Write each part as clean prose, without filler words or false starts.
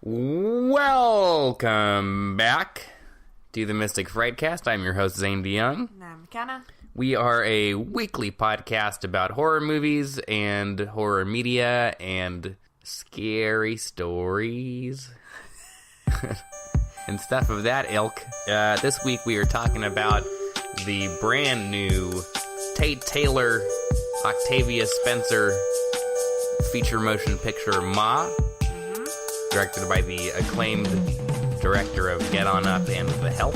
Welcome back to the Mystic Frightcast. I'm your host, Zane DeYoung. And I'm McKenna. We are a weekly podcast about horror movies and horror media and scary stories and stuff of that ilk. This week we are talking about the brand new Tate Taylor, Octavia Spencer feature motion picture Ma, directed by the acclaimed director of Get On Up and The Help,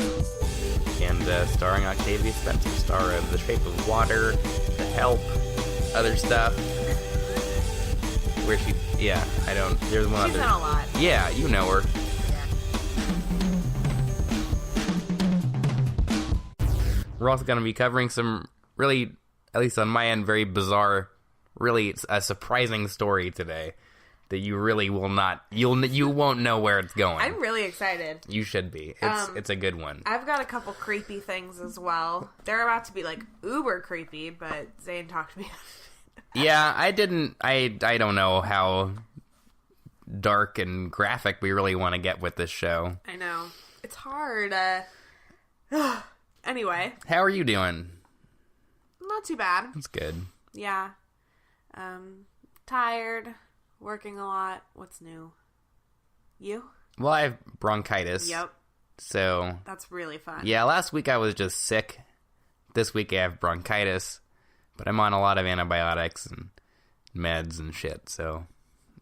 and starring Octavia Spencer, star of The Shape of Water, The Help, other stuff. Where she, there's one She's other. in a lot. Yeah, you know her. We're also going to be covering some really, at least on my end, very bizarre, really a surprising story today that you really will not, you won't know where it's going. I'm really excited. You should be. It's a good one. I've got a couple creepy things as well. They're about to be like uber creepy, but Zane talked to me. Yeah, I don't know how dark and graphic we really want to get with this show. I know. It's hard. Anyway. How are you doing? Not too bad. That's good. Yeah. Tired. Working a lot. What's new? You? Well, I have bronchitis. Yep. So. That's really fun. Yeah, last week I was just sick. This week I have bronchitis. But I'm on a lot of antibiotics and meds and shit. So,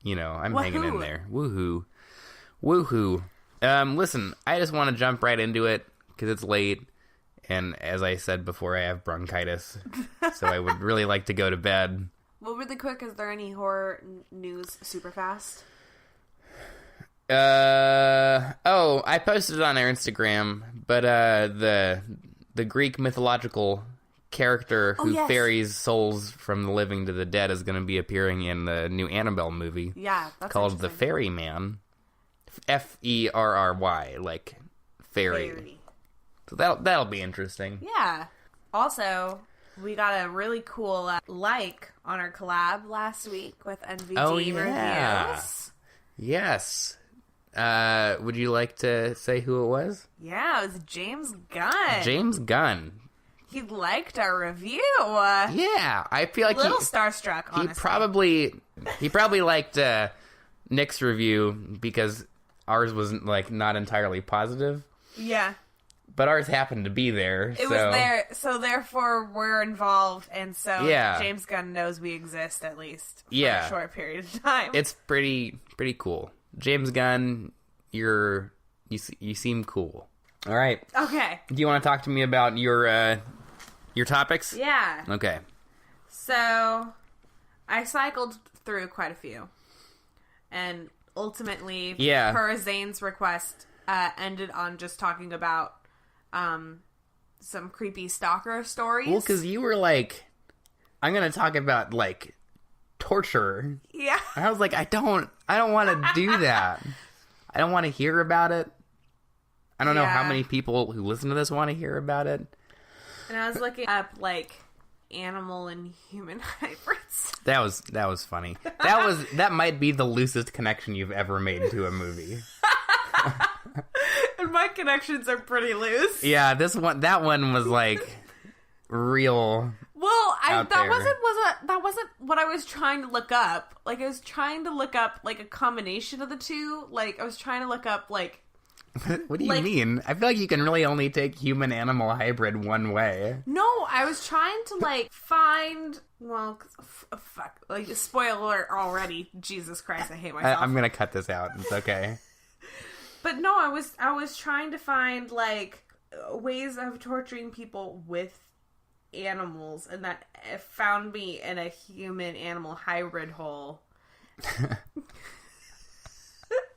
I'm hanging in there. Woohoo. Woohoo. Listen, I just want to jump right into it because it's late. And as I said before, I have bronchitis. So I would really like to go to bed. Well, really quick, is there any horror news super fast? I posted it on our Instagram, but the Greek mythological character who ferries souls from the living to the dead is going to be appearing in the new Annabelle movie. Yeah, that's called The Ferryman. Ferry, like fairy. So that'll be interesting. Yeah. Also, we got a really cool like on our collab last week with NVD Reviews. Yes. Would you like to say who it was? Yeah, it was James Gunn. James Gunn. He liked our review. Yeah, I feel like little starstruck, honestly. He probably liked Nick's review because ours was not entirely positive. Yeah. But ours happened to be there. It was there, so therefore we're involved, and so James Gunn knows we exist, at least, for a short period of time. It's pretty cool. James Gunn, you seem cool. All right. Okay. Do you want to talk to me about your topics? Yeah. Okay. So, I cycled through quite a few, and ultimately, per Zane's request, ended on just talking about some creepy stalker stories. Well, because you were like, I'm going to talk about, torture. Yeah. And I was like, I don't want to do that. I don't want to hear about it. I don't know how many people who listen to this want to hear about it. And I was looking up, animal and human hybrids. That was funny. That might be the loosest connection you've ever made to a movie. And my connections are pretty loose. Yeah, that one was real. Well, that wasn't what I was trying to look up. I was trying to look up a combination of the two. I was trying to look up What do you mean? I feel like you can really only take human animal hybrid one way. No, I was trying to find. Well, fuck. Spoiler alert already. Jesus Christ, I hate myself. I'm gonna cut this out. It's okay. But no, I was trying to find ways of torturing people with animals, and that found me in a human animal hybrid hole.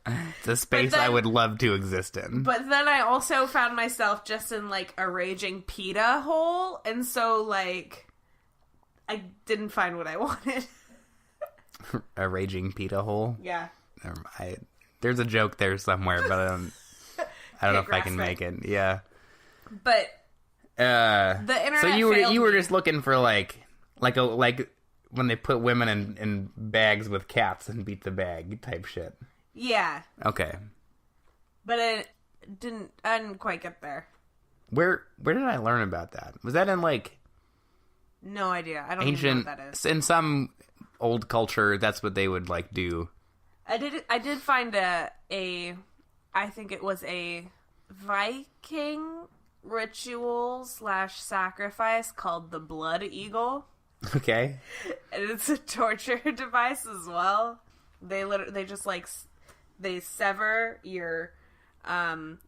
It's a space I would love to exist in. But then I also found myself just in a raging PETA hole, and so I didn't find what I wanted. A raging PETA hole? Yeah. There's a joke there somewhere, but I don't know if I can make it. Yeah. But the internet. So you were just looking for like when they put women in bags with cats and beat the bag type shit. Yeah. Okay. But I didn't quite get there. Where did I learn about that? Was that in, like... No idea. I don't even know what that is. In some old culture, that's what they would, like, do. I did find I think it was a Viking ritual / sacrifice called the Blood Eagle. Okay. And it's a torture device as well. They just, like, they sever your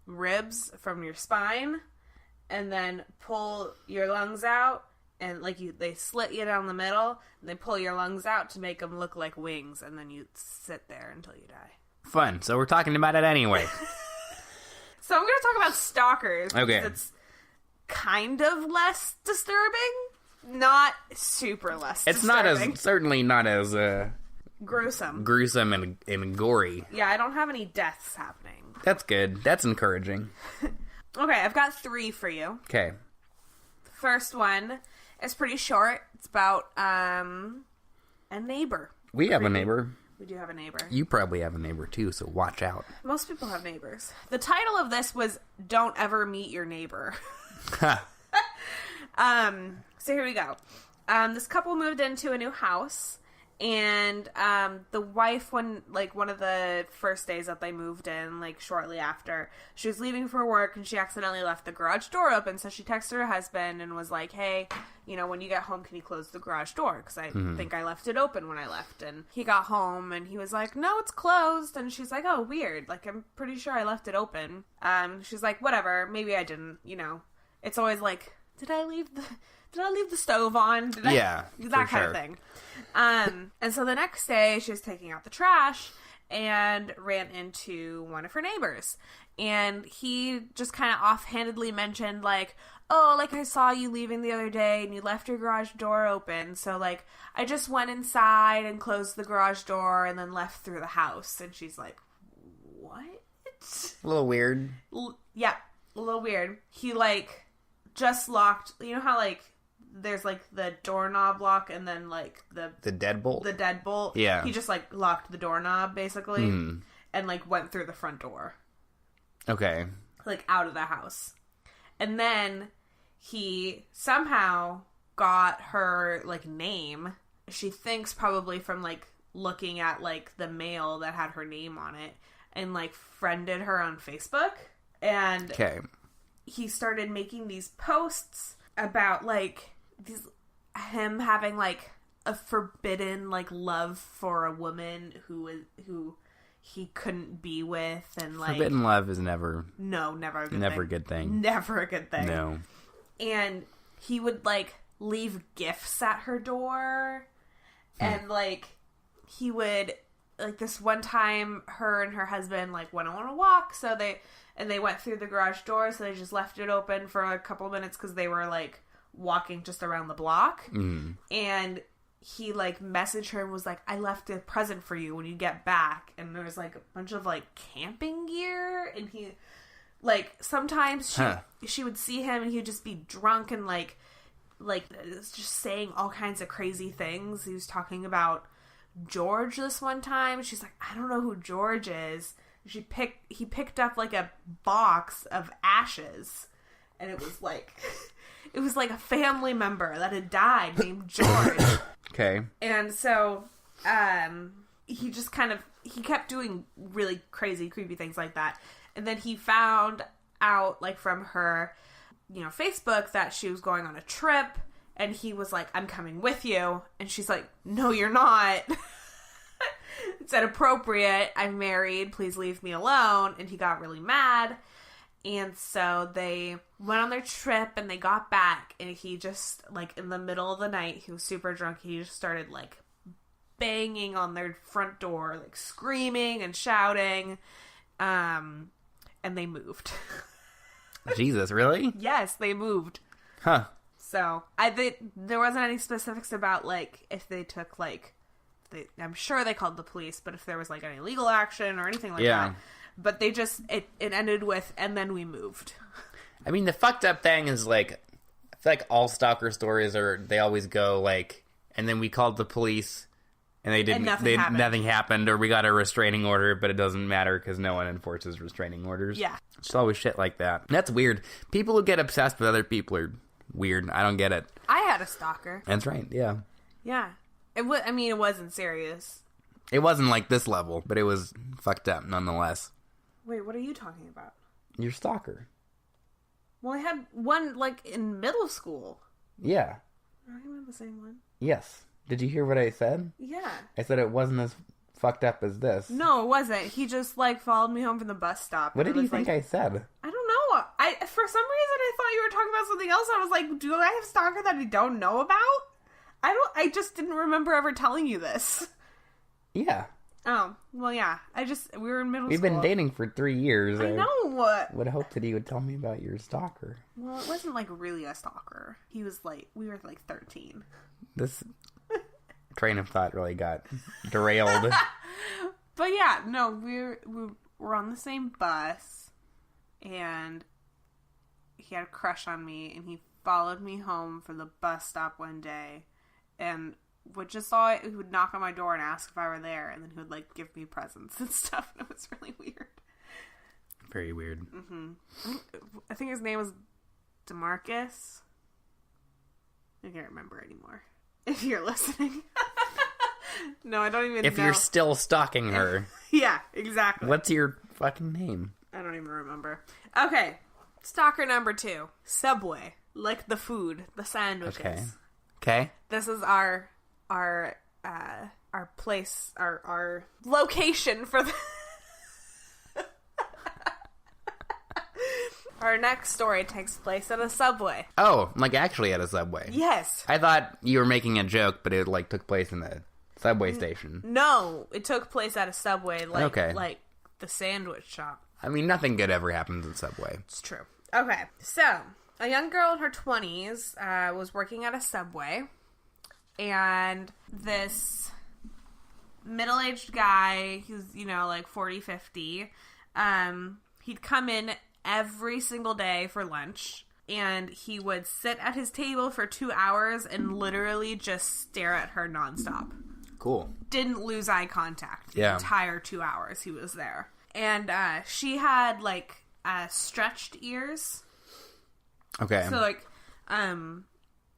ribs from your spine and then pull your lungs out, and they slit you down the middle and they pull your lungs out to make them look like wings, and then you sit there until you die. Fun. So we're talking about it anyway. So I'm going to talk about stalkers. Okay. It's kind of less disturbing, not super less disturbing. It's certainly not as gruesome and gory. Yeah, I don't have any deaths happening. That's good. That's encouraging. Okay, I've got 3 for you. Okay. The first one is pretty short. It's about a neighbor. We have a neighbor. We do have a neighbor. You probably have a neighbor too, so watch out. Most people have neighbors. The title of this was "Don't Ever Meet Your Neighbor." So here we go. This couple moved into a new house, and the wife, one of the first days that they moved in, like shortly after, she was leaving for work and she accidentally left the garage door open. So she texted her husband and was like, "Hey, when you get home, can you close the garage door? Because I think I left it open when I left." And he got home and he was like, "No, it's closed." And she's like, "Oh, weird. Like, I'm pretty sure I left it open." She's like, "Whatever. Maybe I didn't. It's always like, did I leave the stove on? That kind of thing." And so the next day she was taking out the trash and ran into one of her neighbors. And he just kind of offhandedly mentioned, like, "Oh, like, I saw you leaving the other day and you left your garage door open. So, like, I just went inside and closed the garage door and then left through the house." And she's like, "What?" A little weird. Yeah, a little weird. He, like, just locked, how, like, there's, like, the doorknob lock and then, like, the deadbolt? The deadbolt. Yeah. He just, like, locked the doorknob, basically, and, like, went through the front door. Okay. Like, out of the house. And then he somehow got her, like, name. She thinks probably from, like, looking at, like, the mail that had her name on it, and, like, friended her on Facebook. And he started making these posts about, like, him having, like, a forbidden, like, love for a woman who he couldn't be with, and, like, forbidden love is never a good thing. Never a good thing. Never a good thing. No. And he would, like, leave gifts at her door, and, like, he would, like, this one time, her and her husband, like, went on a walk, so they went through the garage door, so they just left it open for a couple of minutes because they were, like, walking just around the block. And he, like, messaged her and was like, "I left a present for you when you get back." And there was, like, a bunch of, like, camping gear, and he, like, sometimes she would see him and he'd just be drunk and, like, just saying all kinds of crazy things. He was talking about George this one time. She's like, "I don't know who George is." He picked up, like, a box of ashes, and it was like a family member that had died named George. Okay. And so he just he kept doing really crazy, creepy things like that. And then he found out, like, from her, Facebook, that she was going on a trip, and he was like, "I'm coming with you." And she's like, "No, you're not." It's inappropriate. I'm married. Please leave me alone. And he got really mad. And so they went on their trip and they got back. And he just, like, in the middle of the night, he was super drunk. He just started, like, banging on their front door, like, screaming and shouting. And they moved. Jesus, really? Yes, they moved. Huh. So there wasn't any specifics about, like, if they took, like, I'm sure they called the police, but if there was, like, any legal action or anything like that. But they just, it ended with, "And then we moved." I mean, the fucked up thing is, like, I feel like all stalker stories they always go, like, "And then we called the police, And they didn't. Nothing happened, or we got a restraining order, but it doesn't matter because no one enforces restraining orders. Yeah, it's always shit like that. That's weird. People who get obsessed with other people are weird. I don't get it. I had a stalker. That's right. Yeah. Yeah. It wasn't serious. It wasn't like this level, but it was fucked up nonetheless. Wait, what are you talking about? Your stalker. Well, I had one like in middle school. Yeah. Are you about the same one? Yes. Did you hear what I said? Yeah. I said it wasn't as fucked up as this. No, it wasn't. He just, like, followed me home from the bus stop. What did you think I said? I don't know. For some reason, I thought you were talking about something else. I was like, do I have stalker that I don't know about? I just didn't remember ever telling you this. Yeah. Oh, well, yeah. We were in middle school. We've been dating for 3 years. I know. Would have hoped that he would tell me about your stalker. Well, it wasn't, like, really a stalker. He was, like, we were, like, 13. This train of thought really got derailed. But yeah, no, we were on the same bus, and he had a crush on me, and he followed me home from the bus stop one day, and he would knock on my door and ask if I were there, and then he would, like, give me presents and stuff, and it was really weird. Very weird. Mm-hmm. I think his name was DeMarcus. I can't remember anymore. If you're listening. No, I don't even know. If you're still stalking her. Yeah, exactly. What's your fucking name? I don't even remember. Okay. Stalker number 2. Subway. Like the food. The sandwiches. Okay. This is our place, our location for the... Our next story takes place at a Subway. Oh, like actually at a Subway? Yes. I thought you were making a joke, but it like took place in the Subway station. No, it took place at a Subway, like the sandwich shop. I mean, nothing good ever happens at Subway. It's true. Okay, so a young girl in her 20s was working at a Subway, and this middle-aged guy, he was, like 40, 50, he'd come in every single day for lunch, and he would sit at his table for 2 hours and literally just stare at her nonstop. Cool. Didn't lose eye contact the entire 2 hours he was there. And she had, like, stretched ears. Okay. So, like, when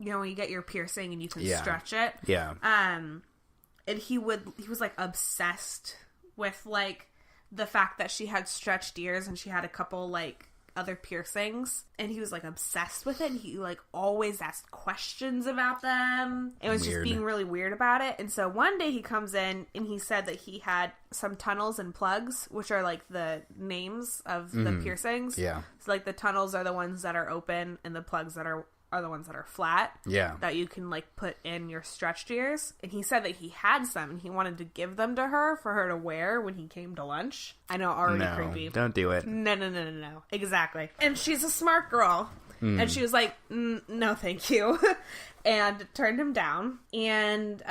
you get your piercing and you can stretch it. Yeah. And he was, like, obsessed with, like, the fact that she had stretched ears and she had a couple, like, other piercings. And he was, like, obsessed with it. And he, like, always asked questions about them. It was just being really weird about it. And so one day he comes in and he said that he had some tunnels and plugs, which are, like, the names of the piercings. Yeah. So, like, the tunnels are the ones that are open and the plugs that are the ones that are flat. Yeah. That you can, like, put in your stretched ears. And he said that he had some and he wanted to give them to her for her to wear when he came to lunch. I know, already creepy. Don't do it. No. Exactly. And she's a smart girl. And she was like, no, thank you. And turned him down. And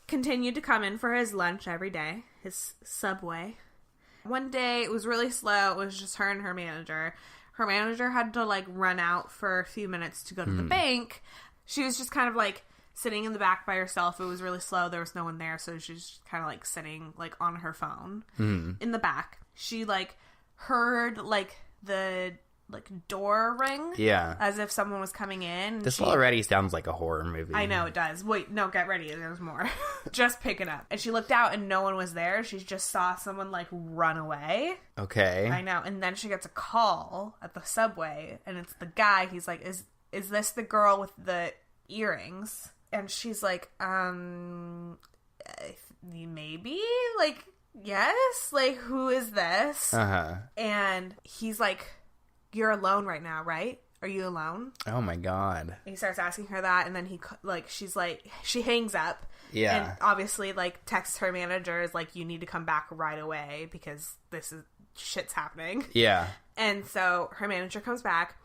continued to come in for his lunch every day. His Subway. One day, it was really slow. It was just her and her manager. Her manager had to, like, run out for a few minutes to go to the bank. She was just kind of, like, sitting in the back by herself. It was really slow. There was no one there, so she was just kind of, like, sitting, like, on her phone in the back. She, like, heard, like, the, like, door ring. Yeah. As if someone was coming in. This already sounds like a horror movie. I know, it does. Wait, no, get ready. There's more. Just pick it up. And she looked out and no one was there. She just saw someone, like, run away. Okay. I know. And then she gets a call at the Subway, and it's the guy. He's like, is this the girl with the earrings? And she's like, maybe? Like, yes? Like, who is this? Uh-huh. And he's like, you're alone right now, right? Are you alone? Oh my god. And he starts asking her that, and then she's like, she hangs up. Yeah. And obviously, like, texts her manager is like, you need to come back right away because shit's happening. Yeah. And so her manager comes back,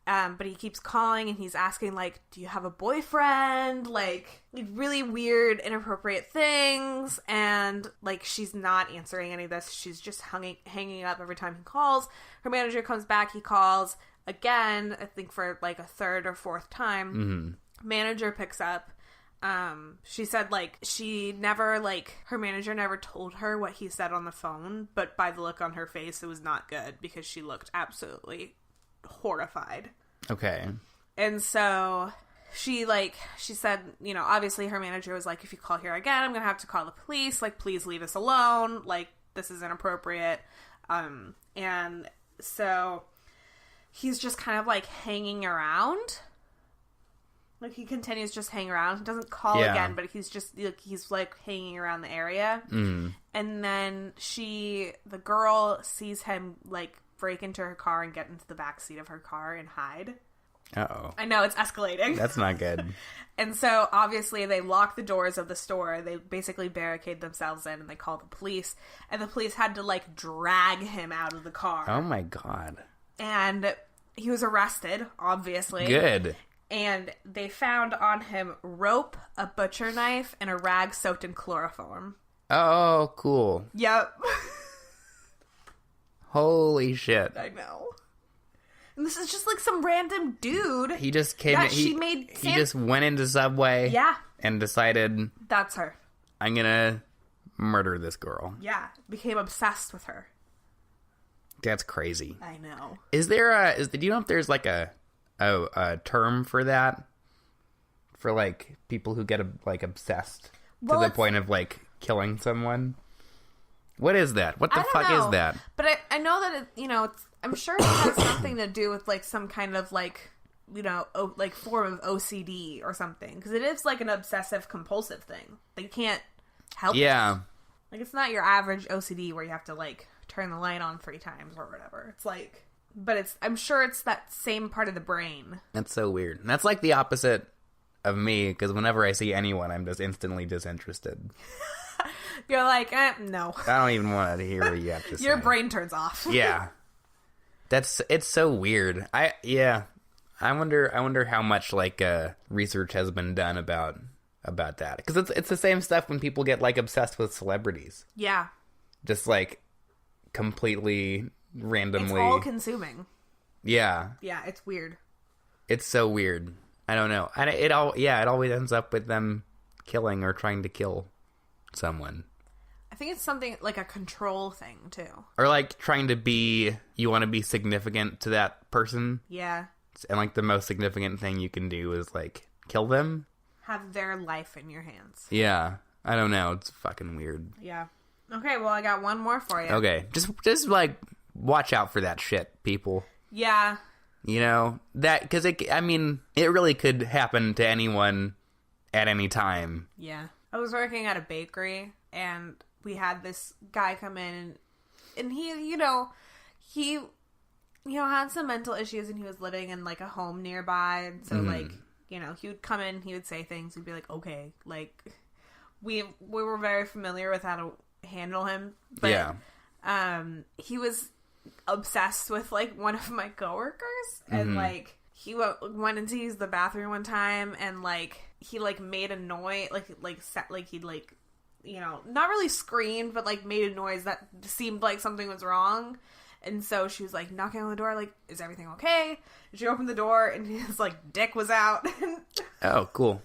but he keeps calling and he's asking, like, do you have a boyfriend? Like really weird, inappropriate things. And, like, she's not answering any of this. She's just hanging up every time he calls. Her manager comes back, he calls again, I think for, like, a third or fourth time. Manager picks up. She said, like, she never, like, her manager never told her what he said on the phone, but by the look on her face, it was not good because she looked absolutely horrified. Okay. And so she said, you know, obviously her manager was like, if you call here again, I'm going to have to call the police. Like, please leave us alone. Like, this is inappropriate. And so he's just kind of, like, hanging around. Like, he continues just hanging around. He doesn't call again, but he's just, like, he's, like, hanging around the area. Mm. And then the girl sees him, like, break into her car and get into the backseat of her car and hide. Uh-oh. I know, it's escalating. That's not good. And so, obviously, they lock the doors of the store. They basically barricade themselves in, and they call the police. And the police had to, like, drag him out of the car. Oh, my God. And he was arrested, obviously. Good. And they found on him rope, a butcher knife, and a rag soaked in chloroform. Oh, cool. Yep. Holy shit. I know. And this is just like some random dude. He just came in. He just went into Subway. Yeah. And decided. That's her. I'm gonna murder this girl. Yeah. Became obsessed with her. That's crazy. I know. Do you know if there's like a term for that? For like people who get like obsessed to the point of like killing someone? What is that? What the fuck is that? But I know that I'm sure it has something to do with like some kind of like, you know, like form of OCD or something, because it is like an obsessive compulsive thing. They can't help it. Like, it's not your average OCD where you have to like turn the light on 3 times or whatever. It's like, but I'm sure it's that same part of the brain. That's so weird. And that's like the opposite of me, because whenever I see anyone, I'm just instantly disinterested. You're like, no. I don't even want to hear what you have to say. Your brain turns off. Yeah. It's so weird. I wonder how much like research has been done about that, because it's the same stuff when people get like obsessed with celebrities. Yeah. Just like completely randomly. It's all consuming. Yeah. Yeah, it's weird. It's so weird. I don't know. And it always ends up with them killing or trying to kill someone. I think it's something like a control thing too. Or like you want to be significant to that person. Yeah. And like the most significant thing you can do is like kill them. Have their life in your hands. Yeah. I don't know. It's fucking weird. Yeah. Okay, well I got one more for you. Okay. Just like watch out for that shit, people. Yeah. You know, because it really could happen to anyone at any time. Yeah. I was working at a bakery, and we had this guy come in, and he had some mental issues, and he was living in, like, a home nearby, and so, like, you know, he would come in, he would say things, we'd be like, okay, like, we were very familiar with how to handle him, but, he was obsessed with, like, one of my coworkers, and, like, he went in to use the bathroom one time, and, like, he, like, made a noise, he'd, like, you know, not really screamed, but, like, made a noise that seemed like something was wrong, and so she was, like, knocking on the door, like, is everything okay? And she opened the door, and his, like, dick was out. Oh, cool.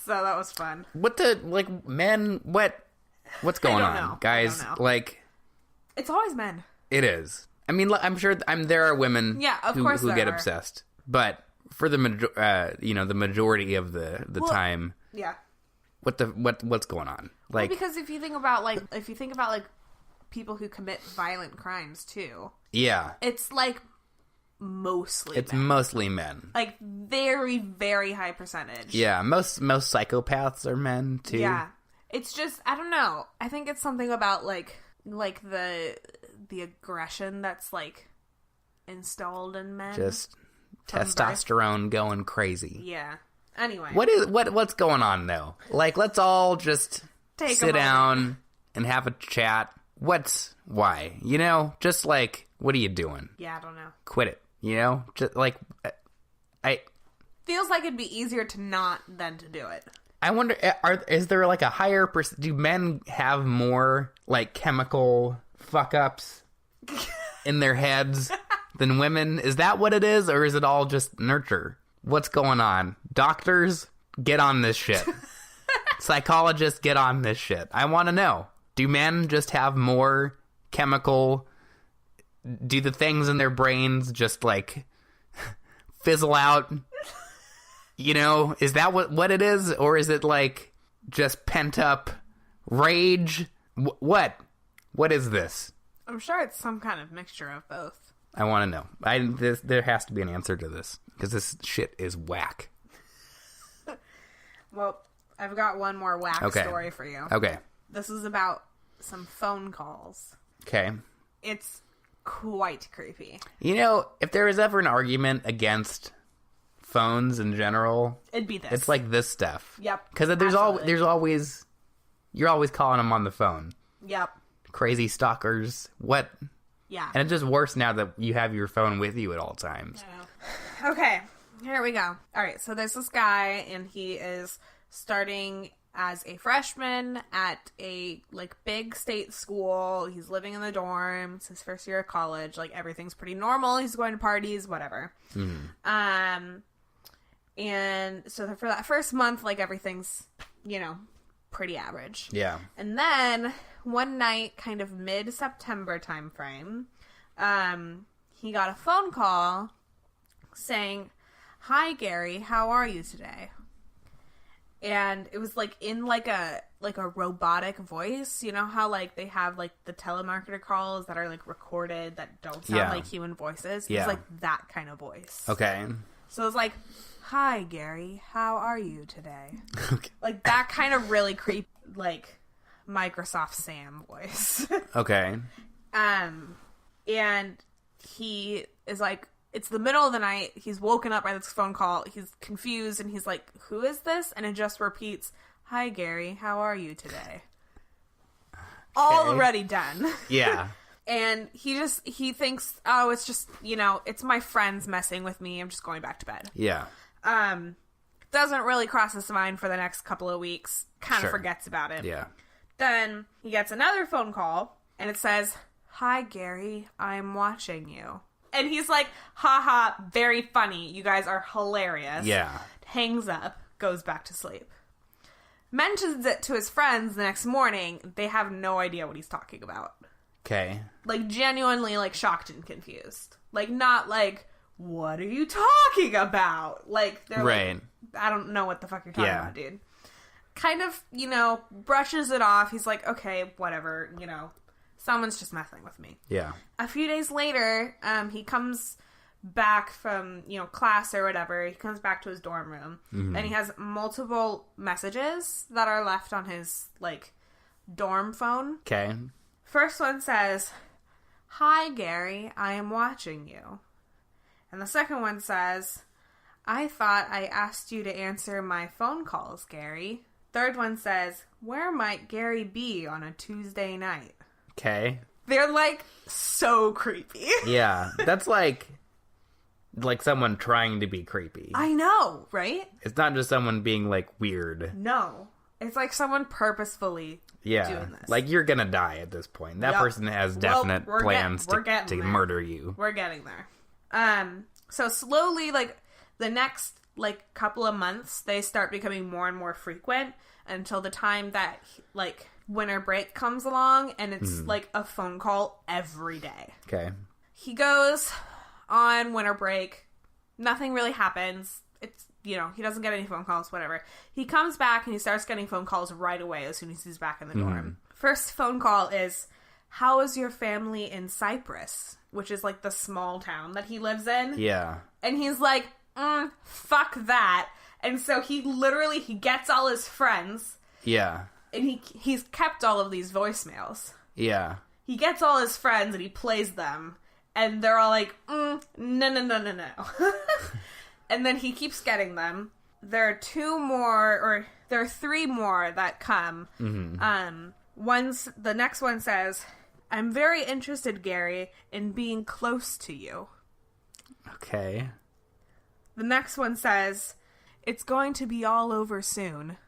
So that was fun. What's going on, guys? Like, it's always men. It is. I mean, I'm sure there are women who get obsessed, but for the majority of the time, yeah. What's going on? Like, because if you think about people who commit violent crimes too, yeah, it's like mostly men. Like very, very high percentage. Yeah, most psychopaths are men too. Yeah, it's just I don't know. I think it's something about like the aggression that's like installed in men. Just testosterone going crazy. Yeah. Anyway. What's going on though? Like, let's all just sit down and have a chat. Why? You know, just like, what are you doing? Yeah, I don't know. Quit it. You know, just like, feels like it'd be easier to not than to do it. I wonder, is there like a higher do men have more like chemical fuck ups in their heads than women? Is that what it is, or is it all just nurture? What's going on? Doctors, get on this shit. Psychologists, get on this shit. I want to know. Do men just have more chemical... Do the things in their brains just, like, fizzle out? You know, is that what it is? Or is it, like, just pent-up rage? What? What is this? I'm sure it's some kind of mixture of both. I want to know. There has to be an answer to this, because this shit is whack. Well, I've got one more whack story for you. Okay. This is about some phone calls. Okay. It's quite creepy. You know, if there was ever an argument against phones in general, it'd be this. It's like this stuff. Yep. Because there's always you're always calling them on the phone. Yep. Crazy stalkers. What? Yeah. And it's just worse now that you have your phone with you at all times. Okay. Here we go. All right. So there's this guy, and he is starting as a freshman at a, like, big state school. He's living in the dorm. It's his first year of college. Like, everything's pretty normal. He's going to parties, whatever. Mm-hmm. And so for that first month, like, everything's, you know, pretty average. Yeah. And then one night, kind of mid-September timeframe, he got a phone call saying, "Hi, Gary, how are you today?" And it was, like, in, like a robotic voice. You know how, like, they have, like, the telemarketer calls that are, like, recorded that don't sound like human voices? It was, like, that kind of voice. Okay. So it was like, "Hi, Gary, how are you today?" Okay. Like, that kind of really creepy, like, Microsoft Sam voice. Okay. And he is, like, it's the middle of the night. He's woken up by this phone call. He's confused, and he's like, "Who is this?" And it just repeats, "Hi, Gary. How are you today?" Okay. Already done. Yeah. And he thinks, oh, it's just, you know, it's my friends messing with me. I'm just going back to bed. Yeah. Doesn't really cross his mind for the next couple of weeks. Kind of forgets about it. Yeah. Then he gets another phone call, and it says, "Hi, Gary. I'm watching you." And he's like, "Haha, very funny. You guys are hilarious." Yeah. Hangs up, goes back to sleep. Mentions it to his friends the next morning. They have no idea what he's talking about. Okay. Like, genuinely, like, shocked and confused. Like, not like, "What are you talking about?" Like, they're like, "I don't know what the fuck you're talking about, dude." Kind of, you know, brushes it off. He's like, "Okay, whatever, you know. Someone's just messing with me." Yeah. A few days later, he comes back from, you know, class or whatever. He comes back to his dorm room. Mm-hmm. And he has multiple messages that are left on his, like, dorm phone. Okay. First one says, "Hi, Gary, I am watching you." And the second one says, "I thought I asked you to answer my phone calls, Gary." Third one says, "Where might Gary be on a Tuesday night?" Okay. They're, like, so creepy. Yeah. That's like someone trying to be creepy. I know, right? It's not just someone being, like, weird. No. It's like someone purposefully doing this. Like, you're gonna die at this point. That person has definite plans to murder you. We're getting there. So slowly, like, the next, like, couple of months, they start becoming more and more frequent until the time that, like, winter break comes along, and it's, like, a phone call every day. Okay. He goes on winter break. Nothing really happens. It's, you know, he doesn't get any phone calls, whatever. He comes back, and he starts getting phone calls right away as soon as he's back in the dorm. First phone call is, "How is your family in Cyprus?" Which is, like, the small town that he lives in. Yeah. And he's like, fuck that. And so he gets all his friends. Yeah. And he's kept all of these voicemails. Yeah. He gets all his friends and he plays them. And they're all like, no. And then he keeps getting them. There are three more that come. Mm-hmm. The next one says, "I'm very interested, Gary, in being close to you." Okay. The next one says, "It's going to be all over soon."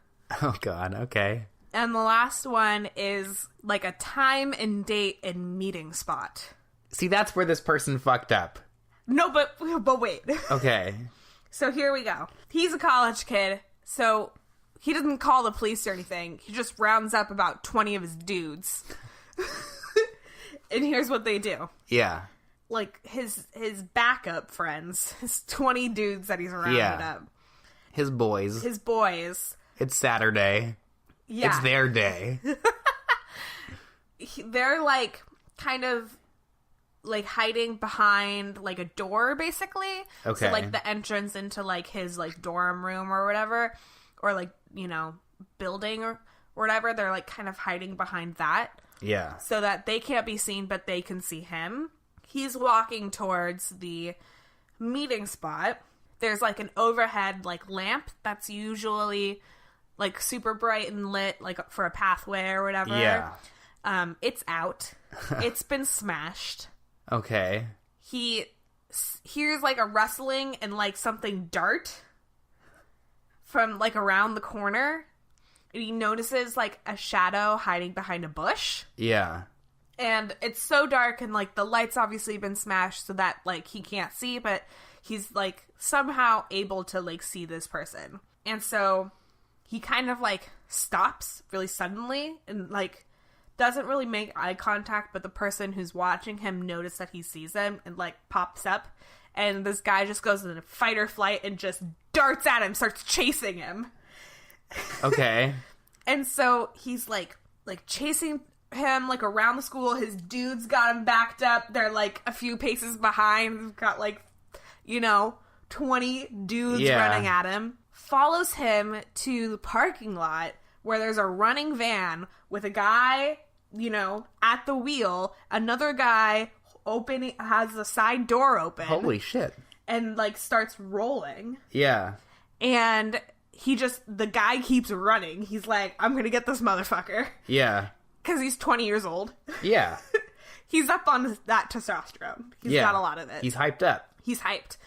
Oh, God. Okay. And the last one is, like, a time and date and meeting spot. See, that's where this person fucked up. No, but wait. Okay. So here we go. He's a college kid So he doesn't call the police or anything. He just rounds up about 20 of his dudes. And here's what they do. Yeah. Like, his backup friends. His 20 dudes that he's rounded up. His boys. It's Saturday. Yeah. It's their day. They're, like, kind of, like, hiding behind, like, a door, basically. Okay. So, like, the entrance into, like, his, like, dorm room or whatever. Or, like, you know, building or whatever. They're, like, kind of hiding behind that. Yeah. So that they can't be seen, but they can see him. He's walking towards the meeting spot. There's, like, an overhead, like, lamp that's usually, like, super bright and lit, like, for a pathway or whatever. Yeah. It's out. It's been smashed. Okay. He hears, like, a rustling and, like, something dart from, like, around the corner. And he notices, like, a shadow hiding behind a bush. Yeah. And it's so dark, and, like, the light's obviously been smashed so that, like, he can't see, but he's, like, somehow able to, like, see this person. And so he kind of, like, stops really suddenly and, like, doesn't really make eye contact, but the person who's watching him notices that he sees him and, like, pops up. And this guy just goes into fight or flight and just darts at him, starts chasing him. Okay. And so he's, like chasing him, like, around the school. His dudes got him backed up. They're, like, a few paces behind. He's got, like, you know, 20 dudes running at him. Follows him to the parking lot where there's a running van with a guy, you know, at the wheel. Another guy has the side door open. Holy shit. And, like, starts rolling. Yeah. And the guy keeps running. He's like, I'm gonna get this motherfucker. Yeah. Because he's 20 years old. Yeah. He's up on that testosterone. He's got a lot of it. He's hyped up. He's hyped.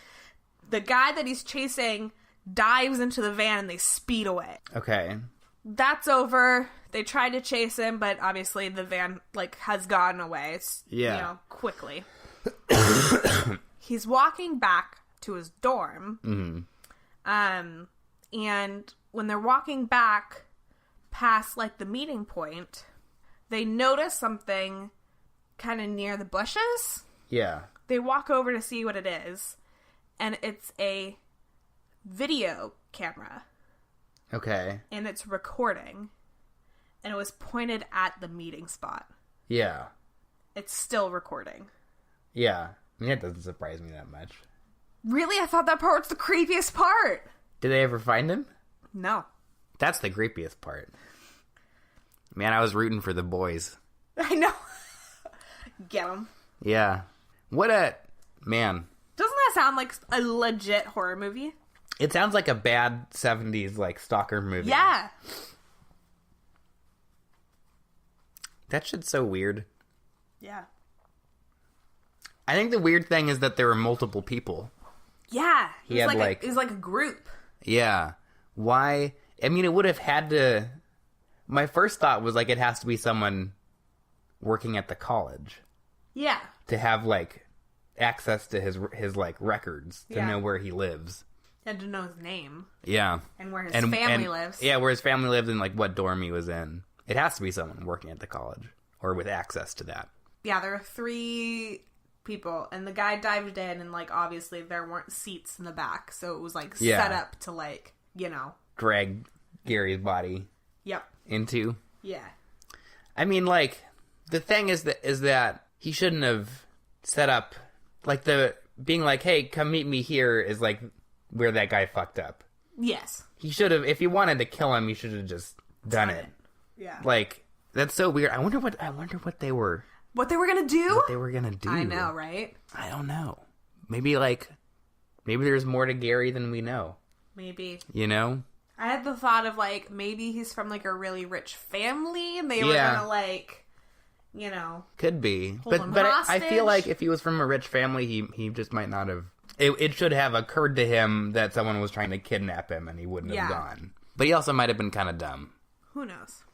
The guy that he's chasing dives into the van and they speed away. Okay. That's over. They tried to chase him, but obviously the van, like, has gone away. It's, you know, quickly. He's walking back to his dorm. Mm-hmm. And when they're walking back past, like, the meeting point, they notice something kind of near the bushes. Yeah. They walk over to see what it is, and it's a video camera. Okay. And it's recording, and it was pointed at the meeting spot. Yeah. It's still recording. Yeah. I mean, that doesn't surprise me that much. Really? I thought that part was the creepiest part. Did they ever find him? No. That's the creepiest part. Man, I was rooting for the boys. I know. Get them. Yeah. Man. Doesn't that sound like a legit horror movie? It sounds like a bad 70s, like, stalker movie. Yeah. That shit's so weird. Yeah. I think the weird thing is that there were multiple people. Yeah. It was like a group. Yeah. Why? I mean, it would have had to... My first thought was, like, it has to be someone working at the college. Yeah. To have, like, access to his like, records. To know where he lives. And to know his name. Yeah. And where his family lives. Yeah, where his family lived and, like, what dorm he was in. It has to be someone working at the college. Or with access to that. Yeah, there are 3 people. And the guy dived in and, like, obviously there weren't seats in the back. So it was, like, set up to, like, you know. Drag Gary's body. Yep. Into. Yeah. I mean, like, the thing is that he shouldn't have set up, like, being like, hey, come meet me here is, like, where that guy fucked up. Yes. He should have, if he wanted to kill him, he should have just done it. Yeah. Like, that's so weird. I wonder what they were. What they were gonna do? What they were gonna do. I know, right? I don't know. Maybe there's more to Gary than we know. Maybe. You know? I had the thought of, like, maybe he's from, like, a really rich family, and they were gonna, like, you know... Could be. Hold him but hostage. I feel like if he was from a rich family, he just might not have... It should have occurred to him that someone was trying to kidnap him, and he wouldn't have gone. But he also might have been kind of dumb. Who knows?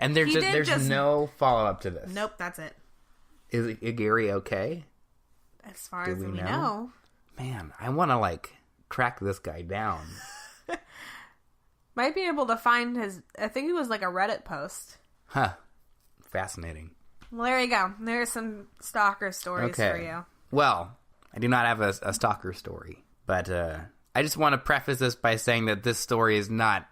And there's no follow-up to this. Nope, that's it. Is Gary okay? As far as we know. Man, I want to, like, track this guy down. Might be able to find his... I think it was like a Reddit post. Huh. Fascinating. Well, there you go. There's some stalker stories for you. Well, I do not have a stalker story, but I just want to preface this by saying that this story is not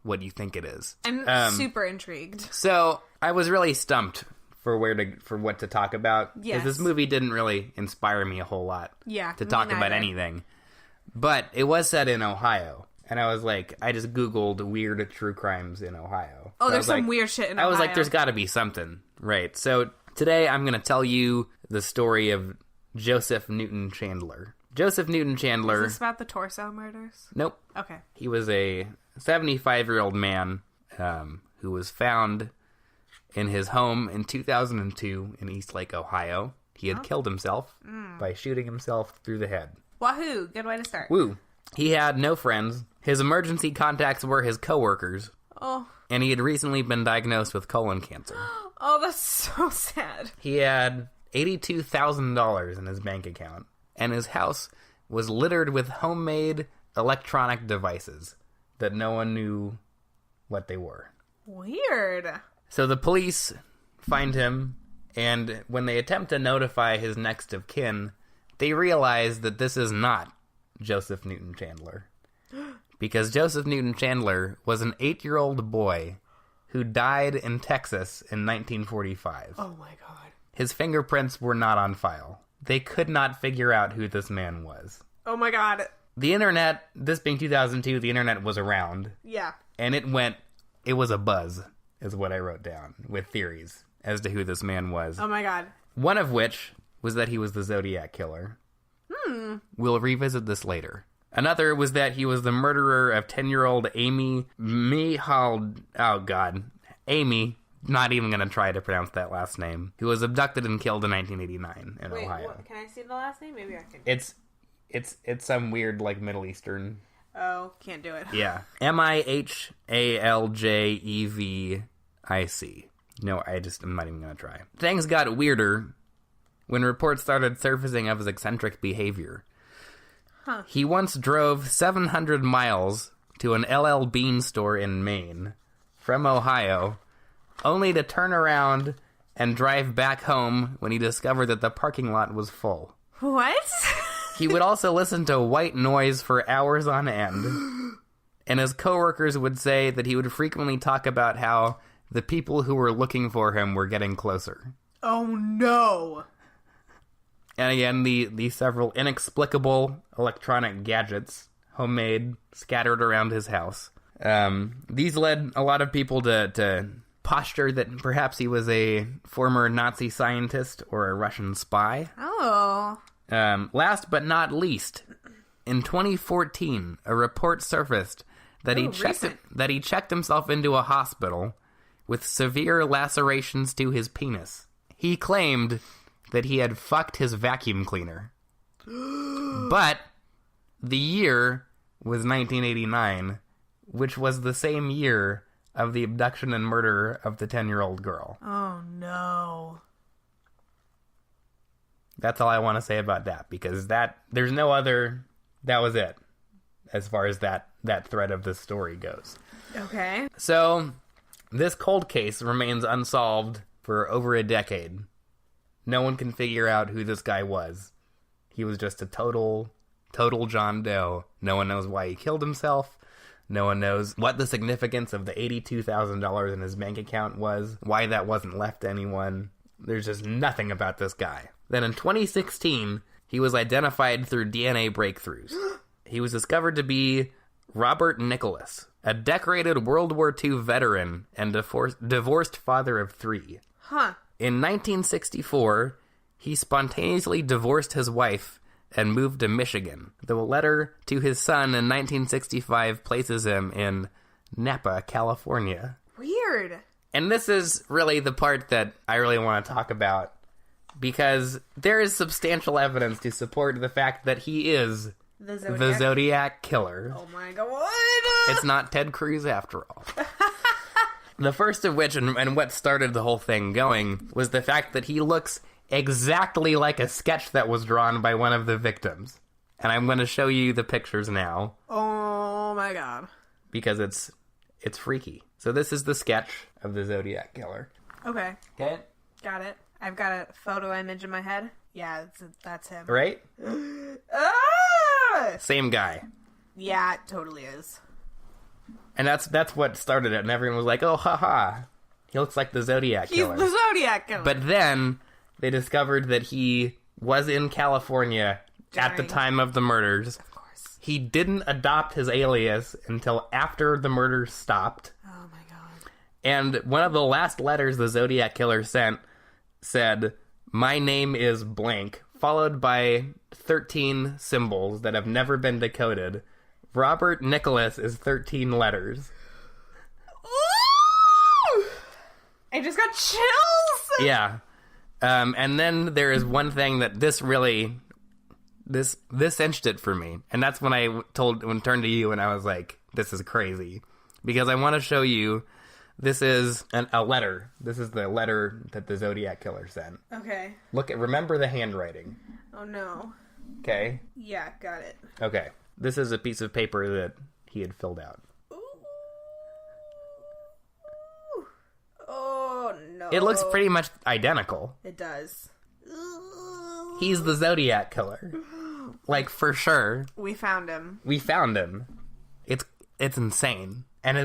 what you think it is. I'm super intrigued. So, I was really stumped for what to talk about. Yes. Because this movie didn't really inspire me a whole lot to talk about anything. But it was set in Ohio. And I was like, I just Googled weird true crimes in Ohio. Oh, there's some weird shit in Ohio. I was like, there's got to be something. Right. So today I'm going to tell you the story of Joseph Newton Chandler. Joseph Newton Chandler. Is this about the torso murders? Nope. Okay. He was a 75-year-old man who was found in his home in 2002 in Eastlake, Ohio. He had killed himself by shooting himself through the head. Wahoo! Good way to start. Woo! He had no friends. His emergency contacts were his coworkers. Oh. And he had recently been diagnosed with colon cancer. Oh, that's so sad. He had $82,000 in his bank account, and his house was littered with homemade electronic devices that no one knew what they were. Weird. So the police find him, and when they attempt to notify his next of kin, they realize that this is not Joseph Newton Chandler. Because Joseph Newton Chandler was an 8-year-old boy who died in Texas in 1945. Oh my god. His fingerprints were not on file. They could not figure out who this man was. Oh my god. The internet, this being 2002, the internet was around. Yeah. And it was a buzz, is what I wrote down, with theories as to who this man was. Oh my god. One of which was that he was the Zodiac Killer. We'll revisit this later. Another was that he was the murderer of 10-year-old Amy Amy, not even going to try to pronounce that last name, who was abducted and killed in 1989 in Ohio. Can I see the last name? Maybe I can. It's some weird, like, Middle Eastern... Oh, can't do it. Yeah. Mihaljevic. No, I'm not even going to try. Things got weirder when reports started surfacing of his eccentric behavior. Huh. He once drove 700 miles to an LL Bean store in Maine from Ohio, only to turn around and drive back home when he discovered that the parking lot was full. What? He would also listen to white noise for hours on end, and his coworkers would say that he would frequently talk about how the people who were looking for him were getting closer. Oh no! And again, the several inexplicable electronic gadgets, homemade, scattered around his house. These led a lot of people to posture that perhaps he was a former Nazi scientist or a Russian spy. Oh. Last but not least, in 2014, a report surfaced that he checked himself into a hospital with severe lacerations to his penis. He claimed that he had fucked his vacuum cleaner. But the year was 1989, which was the same year of the abduction and murder of the 10-year-old girl. Oh, no. That's all I want to say about that, because there's no other... That was it, as far as that thread of the story goes. Okay. So, this cold case remains unsolved for over a decade. No one can figure out who this guy was. He was just a total John Doe. No one knows why he killed himself. No one knows what the significance of the $82,000 in his bank account was, why that wasn't left to anyone. There's just nothing about this guy. Then in 2016, he was identified through DNA breakthroughs. He was discovered to be Robert Nicholas, a decorated World War II veteran and divorced father of 3. Huh. In 1964, he spontaneously divorced his wife and moved to Michigan. The letter to his son in 1965 places him in Napa, California. Weird. And this is really the part that I really want to talk about, because there is substantial evidence to support the fact that he is the Zodiac Killer. Oh my god. It's not Ted Cruz after all. The first of which, and what started the whole thing going, was the fact that he looks exactly like a sketch that was drawn by one of the victims. And I'm going to show you the pictures now. Oh my god. because it's freaky. So this is the sketch of the Zodiac Killer. Okay. Okay? Got it. I've got a photo image in my head. Yeah, that's him. Right? Ah! Same guy. Yeah, it totally is. And that's what started it, and everyone was like, oh, haha. He looks like the Zodiac Killer. He's the Zodiac Killer. But then they discovered that he was in California at the time of the murders. Of course. He didn't adopt his alias until after the murders stopped. Oh my god. And one of the last letters the Zodiac Killer sent said, "My name is blank," followed by 13 symbols that have never been decoded. Robert Nicholas is 13 letters. Ooh! I just got chills! Yeah. And then there is one thing that this cinched it for me. And that's when I turned to you and I was like, this is crazy. Because I want to show you, this is a letter. This is the letter that the Zodiac Killer sent. Okay. Remember the handwriting. Oh no. Okay? Yeah, got it. Okay. This is a piece of paper that he had filled out. Ooh. Oh no. It looks pretty much identical. It does. He's the Zodiac Killer. Like, for sure. We found him. It's insane. And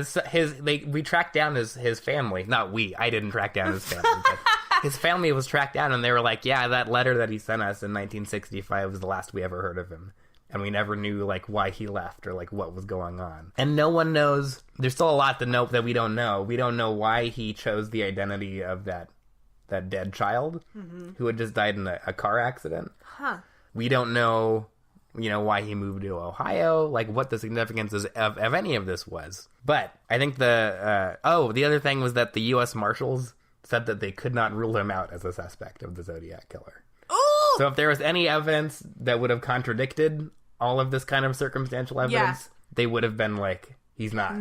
we tracked down his family. Not we. I didn't track down his family. But his family was tracked down, and they were like, yeah, that letter that he sent us in 1965 was the last we ever heard of him. And we never knew, like, why he left or, like, what was going on. And no one knows. There's still a lot that we don't know. We don't know why he chose the identity of that dead child who had just died in a car accident. Huh. We don't know, why he moved to Ohio, like, what the significance of any of this was. But I think the other thing was that the U.S. Marshals said that they could not rule him out as a suspect of the Zodiac Killer. Ooh! So if there was any evidence that would have contradicted all of this kind of circumstantial evidence, they would have been like, he's not.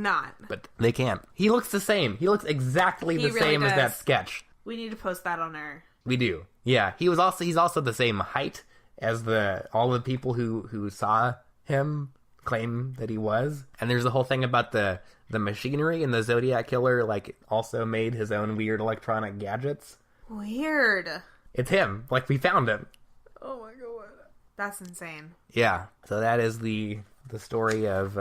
But they can't. He looks the same. He looks exactly the same as that sketch. We need to post that on our... We do. Yeah. He's also the same height as all the people who saw him claim that he was. And there's the whole thing about the machinery, and the Zodiac Killer, like, also made his own weird electronic gadgets. Weird. It's him. Like, we found him. Oh my god. That's insane. Yeah. So that is the story of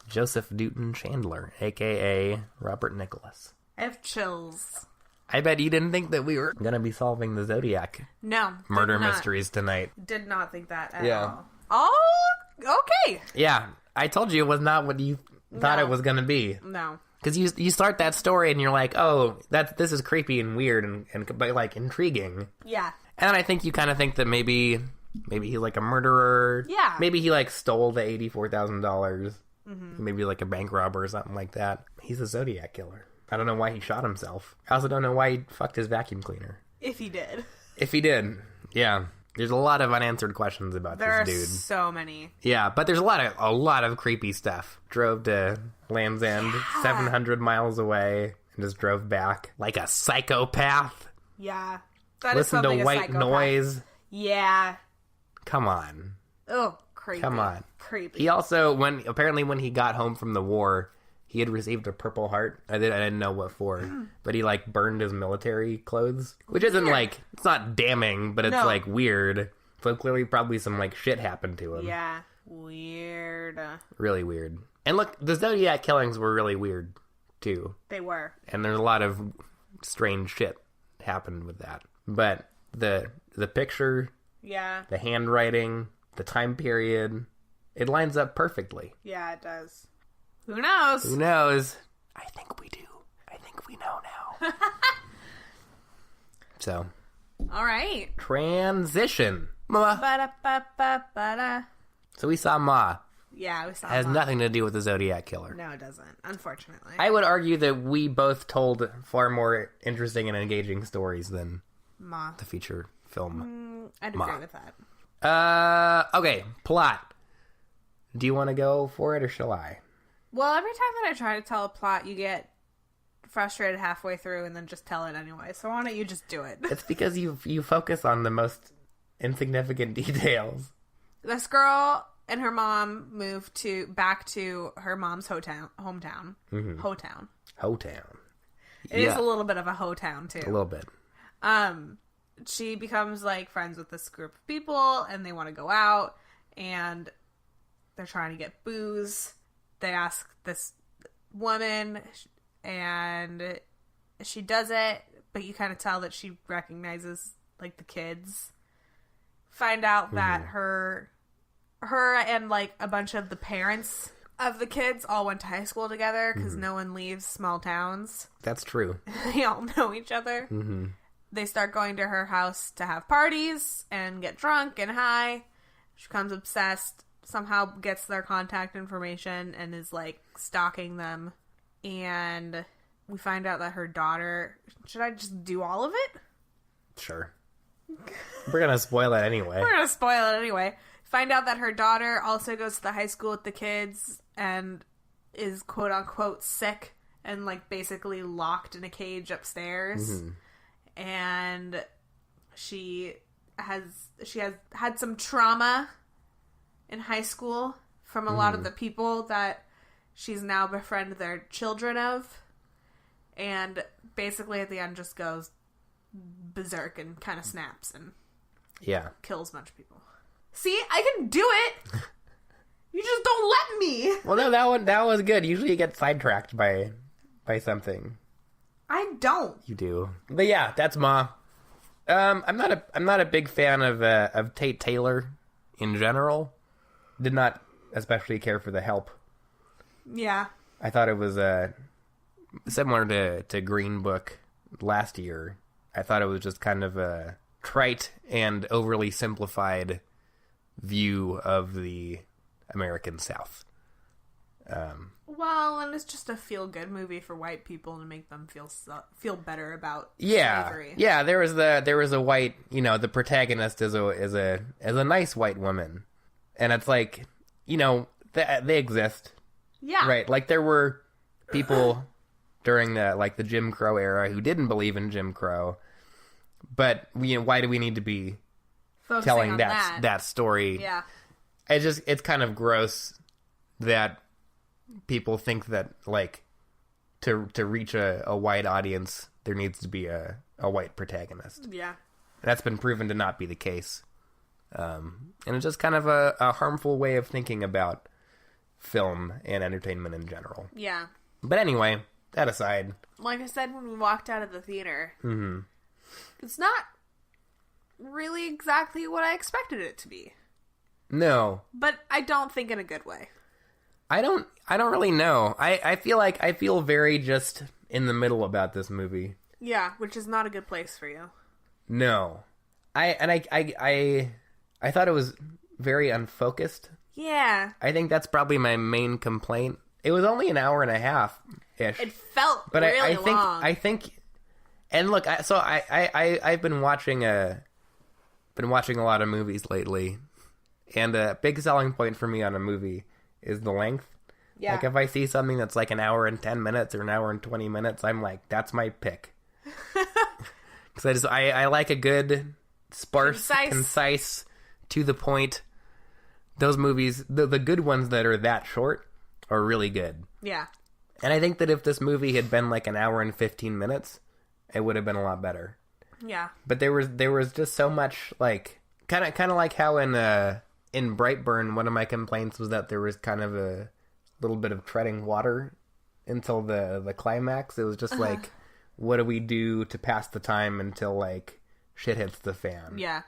Joseph Newton Chandler, a.k.a. Robert Nicholas. I have chills. I bet you didn't think that we were going to be solving the Zodiac murder mysteries tonight. Did not think that at all. Oh, okay. Yeah. I told you it was not what you thought it was going to be. No. Because you start that story and you're like, oh, this is creepy and weird and but, like, intriguing. Yeah. And I think you kind of think that maybe he's, like, a murderer. Yeah. Maybe he, like, stole the $84,000. Mm-hmm. Maybe, like, a bank robber or something like that. He's a Zodiac Killer. I don't know why he shot himself. I also don't know why he fucked his vacuum cleaner. If he did. Yeah. There's a lot of unanswered questions about this dude. There are so many. Yeah, but there's a lot of creepy stuff. Drove to Land's End, 700 miles away, and just drove back like a psychopath. Yeah. Listen to white noise. Yeah. Come on. Oh, creepy. Come on. Creepy. He also, when he got home from the war, he had received a Purple Heart. I didn't know what for, but he, like, burned his military clothes, which isn't, like, it's not damning, but it's, like, weird. So clearly probably some, like, shit happened to him. Yeah. Weird. Really weird. And look, the Zodiac killings were really weird, too. They were. And there's a lot of strange shit happened with that. But the picture, the handwriting, the time period, it lines up perfectly. Yeah, it does. Who knows? I think we do. I think we know now. So. All right. Transition. Ma. Ba-da-ba-ba-ba-da. So we saw Ma. Yeah, we saw Ma. Has Ma. nothing to do with the Zodiac Killer. No, it doesn't. Unfortunately. I would argue that we both told far more interesting and engaging stories than Ma. The feature film. I'd agree with that. Okay, plot. Do you want to go for it, or shall I? Well, every time that I try to tell a plot, you get frustrated halfway through and then just tell it anyway. So why don't you just do it? It's because you focus on the most insignificant details. This girl and her mom move back to her mom's hometown. Mm-hmm. Hotown. It is a little bit of a hotown too. A little bit. She becomes like friends with this group of people, and they want to go out, and they're trying to get booze. They ask this woman, and she does it, but you kind of tell that she recognizes like the kids. Find out that her and like a bunch of the parents of the kids all went to high school together, because no one leaves small towns. That's true. They all know each other. Mm-hmm. They start going to her house to have parties and get drunk and high. She becomes obsessed, somehow gets their contact information, and is like stalking them. And we find out that her daughter... Should I just do all of it? Sure. We're gonna spoil it anyway. Find out that her daughter also goes to the high school with the kids and is quote unquote sick and like basically locked in a cage upstairs. Mm-hmm. And she has had some trauma in high school from a lot of the people that she's now befriended their children of. And basically at the end just goes berserk and kind of snaps and kills a bunch of people. See, I can do it. You just don't let me. Well, no, that was good. Usually you get sidetracked by something. I don't. You do. But yeah, that's Ma. I'm not a big fan of Tate Taylor in general. Did not especially care for The Help. Yeah. I thought it was similar to Green Book last year. I thought it was just kind of a trite and overly simplified view of the American South. Well, and it's just a feel-good movie for white people to make them feel better about slavery. Yeah, there was a white, the protagonist is a nice white woman, and it's like, they exist. Yeah, right. Like there were people during the Jim Crow era who didn't believe in Jim Crow, but why do we need to be focusing telling on that story? Yeah, it's kind of gross that people think that like to reach a white audience there needs to be a white protagonist. Yeah, that's been proven to not be the case, and it's just kind of a harmful way of thinking about film and entertainment in general. Yeah. But anyway, that aside, like I said when we walked out of the theater, it's not really exactly what I expected it to be. No, but I don't think in a good way. I don't really know. I feel very just in the middle about this movie. Yeah, which is not a good place for you. No. I thought it was very unfocused. Yeah. I think that's probably my main complaint. It was only an hour and a half-ish. It felt really long. I think and look, I've been watching a lot of movies lately. And a big selling point for me on a movie is the length. Yeah. Like if I see something that's like an hour and 10 minutes or an hour and 20 minutes, I'm like, that's my pick. Because I like a good, sparse, concise, to the point. Those movies, the good ones that are that short, are really good. Yeah. And I think that if this movie had been like an hour and 15 minutes, it would have been a lot better. Yeah. But there was just so much like kind of like how in Brightburn, one of my complaints was that there was kind of a little bit of treading water until the climax. It was just like, what do we do to pass the time until like shit hits the fan? Yeah.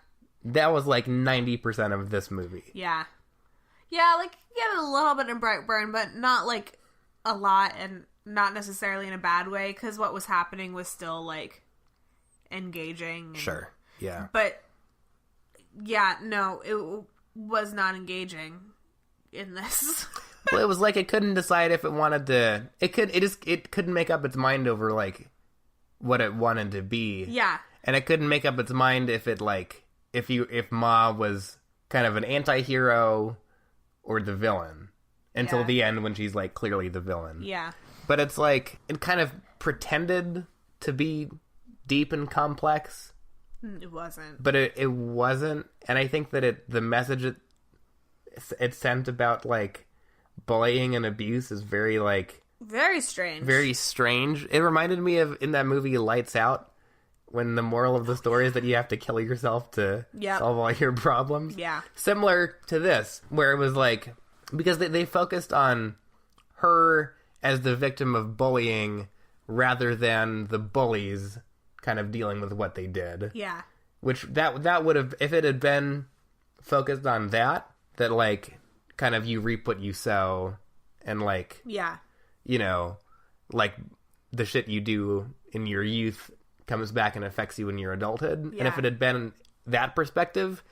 That was like 90% of this movie. Yeah. Yeah, like, yeah, a little bit in Brightburn, but not like a lot, and not necessarily in a bad way, because what was happening was still like engaging. Sure. Yeah. But yeah, no, it was not engaging in this. Well, it was like it couldn't decide if it wanted to. It couldn't make up its mind over like what it wanted to be. Yeah. And it couldn't make up its mind if it like if Ma was kind of an anti-hero or the villain until the end when she's like clearly the villain. Yeah. But it's like it kind of pretended to be deep and complex. It wasn't. But it wasn't, and I think that the message it's sent about, like, bullying and abuse is very, like... Very strange. Very strange. It reminded me of, in that movie, Lights Out, when the moral of the story is that you have to kill yourself to solve all your problems. Yeah. Similar to this, where it was, like... Because they focused on her as the victim of bullying rather than the bullies kind of dealing with what they did. Yeah. Which, that would have... If it had been focused on that, like, kind of you reap what you sow, and, like... Yeah. You know, like, the shit you do in your youth comes back and affects you in your adulthood. Yeah. And if it had been that perspective,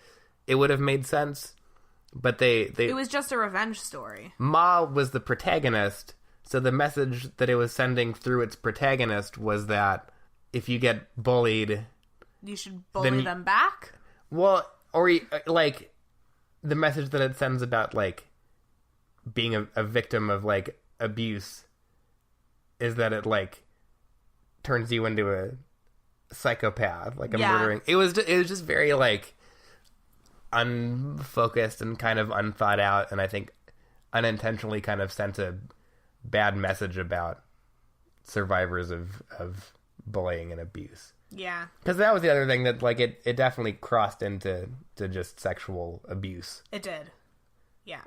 it would have made sense. But it was just a revenge story. Ma was the protagonist, so the message that it was sending through its protagonist was that if you get bullied... You should bully them back? Well, or, like, the message that it sends about, like, being a victim of, like, abuse is that it, like, turns you into a psychopath, like a murdering... It was just very, like... unfocused and kind of unthought out, and I think unintentionally kind of sent a bad message about survivors of bullying and abuse. Yeah. Because that was the other thing that, like, it definitely crossed into just sexual abuse. It did. Yeah.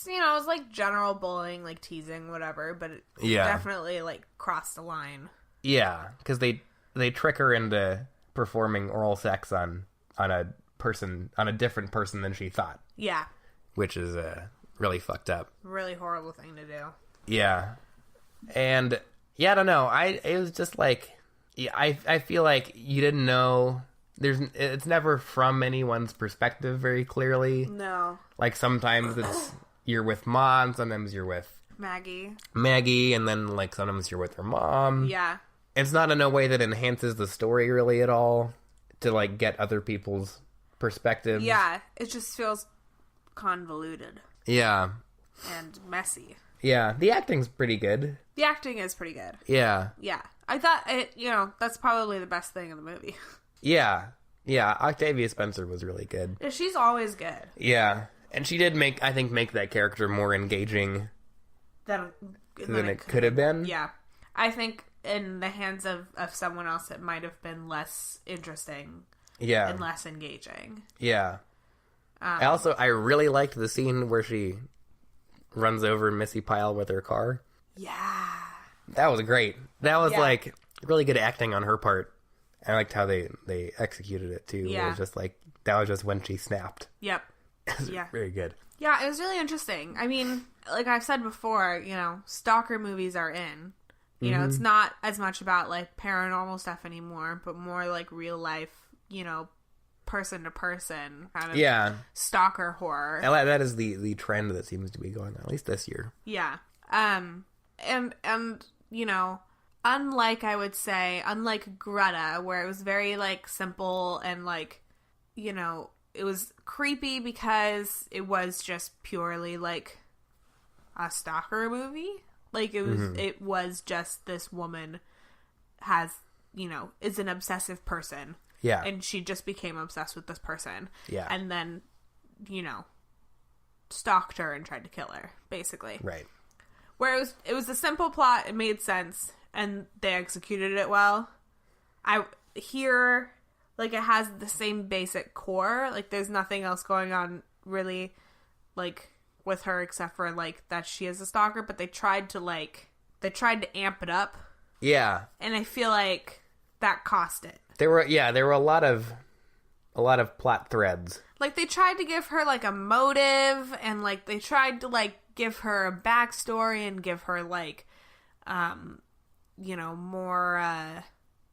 You know, it was like general bullying, like teasing, whatever, but it definitely, like, crossed the line. Yeah, because they trick her into performing oral sex on a different person than she thought. Yeah. Which is really fucked up. Really horrible thing to do. Yeah. And I don't know. It was just like, I feel like you didn't know. It's never from anyone's perspective very clearly. No. Like, sometimes you're with mom, sometimes you're with Maggie, and then, like, sometimes you're with her mom. Yeah. It's not in a way that enhances the story really at all to, like, get other people's perspectives. Yeah, it just feels convoluted. Yeah. And messy. Yeah, the acting's pretty good. The acting is pretty good. Yeah. Yeah. I thought that's probably the best thing in the movie. Yeah. Yeah, Octavia Spencer was really good. Yeah, she's always good. Yeah. And she did make that character more engaging than it could have been. Yeah. I think in the hands of someone else, it might have been less interesting. Yeah. And less engaging. Yeah. I really liked the scene where she runs over Missy Pyle with her car. Yeah. That was great. That was, like, really good acting on her part. I liked how they executed it, too. Yeah. It was just, like, that was just when she snapped. Yep. Yeah. Very good. Yeah, it was really interesting. I mean, like I've said before, you know, stalker movies are in. You know, it's not as much about, like, paranormal stuff anymore, but more, like, real life, you know, person to person kind of stalker horror. That is the trend that seems to be going on, at least this year. Yeah. And you know, unlike Greta, where it was very, like, simple and, like, you know, it was creepy because it was just purely, like, a stalker movie. Like, it was just this woman is an obsessive person. Yeah. And she just became obsessed with this person. Yeah. And then, you know, stalked her and tried to kill her, basically. Right. Where it was a simple plot, it made sense, and they executed it well. Here, like, it has the same basic core. Like, there's nothing else going on, really, like, with her except for, like, that she is a stalker, but they tried to amp it up. Yeah. And I feel like that cost it. There were a lot of plot threads. Like, they tried to give her, like, a motive, and, like, they tried to, like, give her a backstory and give her, like, you know, more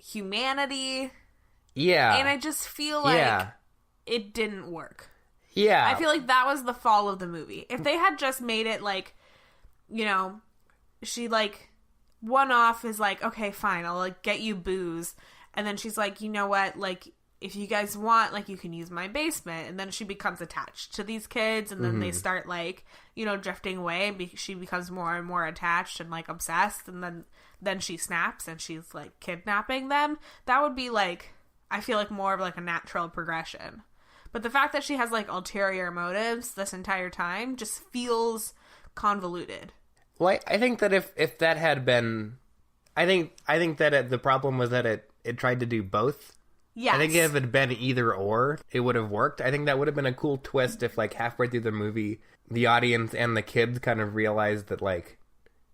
humanity. Yeah. And I just feel like it didn't work. Yeah. I feel like that was the fall of the movie. If they had just made it, like, you know, she, like, one off is like, okay, fine, I'll, like, get you booze. And then she's like, you know what, like, if you guys want, like, you can use my basement. And then she becomes attached to these kids, and then they start, like, you know, drifting away. She becomes more and more attached and, like, obsessed. And then she snaps and she's, like, kidnapping them. That would be, like, I feel like more of, like, a natural progression. But the fact that she has, like, ulterior motives this entire time just feels convoluted. Well, I think that if that had been... I think that the problem was that it tried to do both. Yes. I think if it had been either or, it would have worked. I think that would have been a cool twist if, like, halfway through the movie, the audience and the kids kind of realized that, like,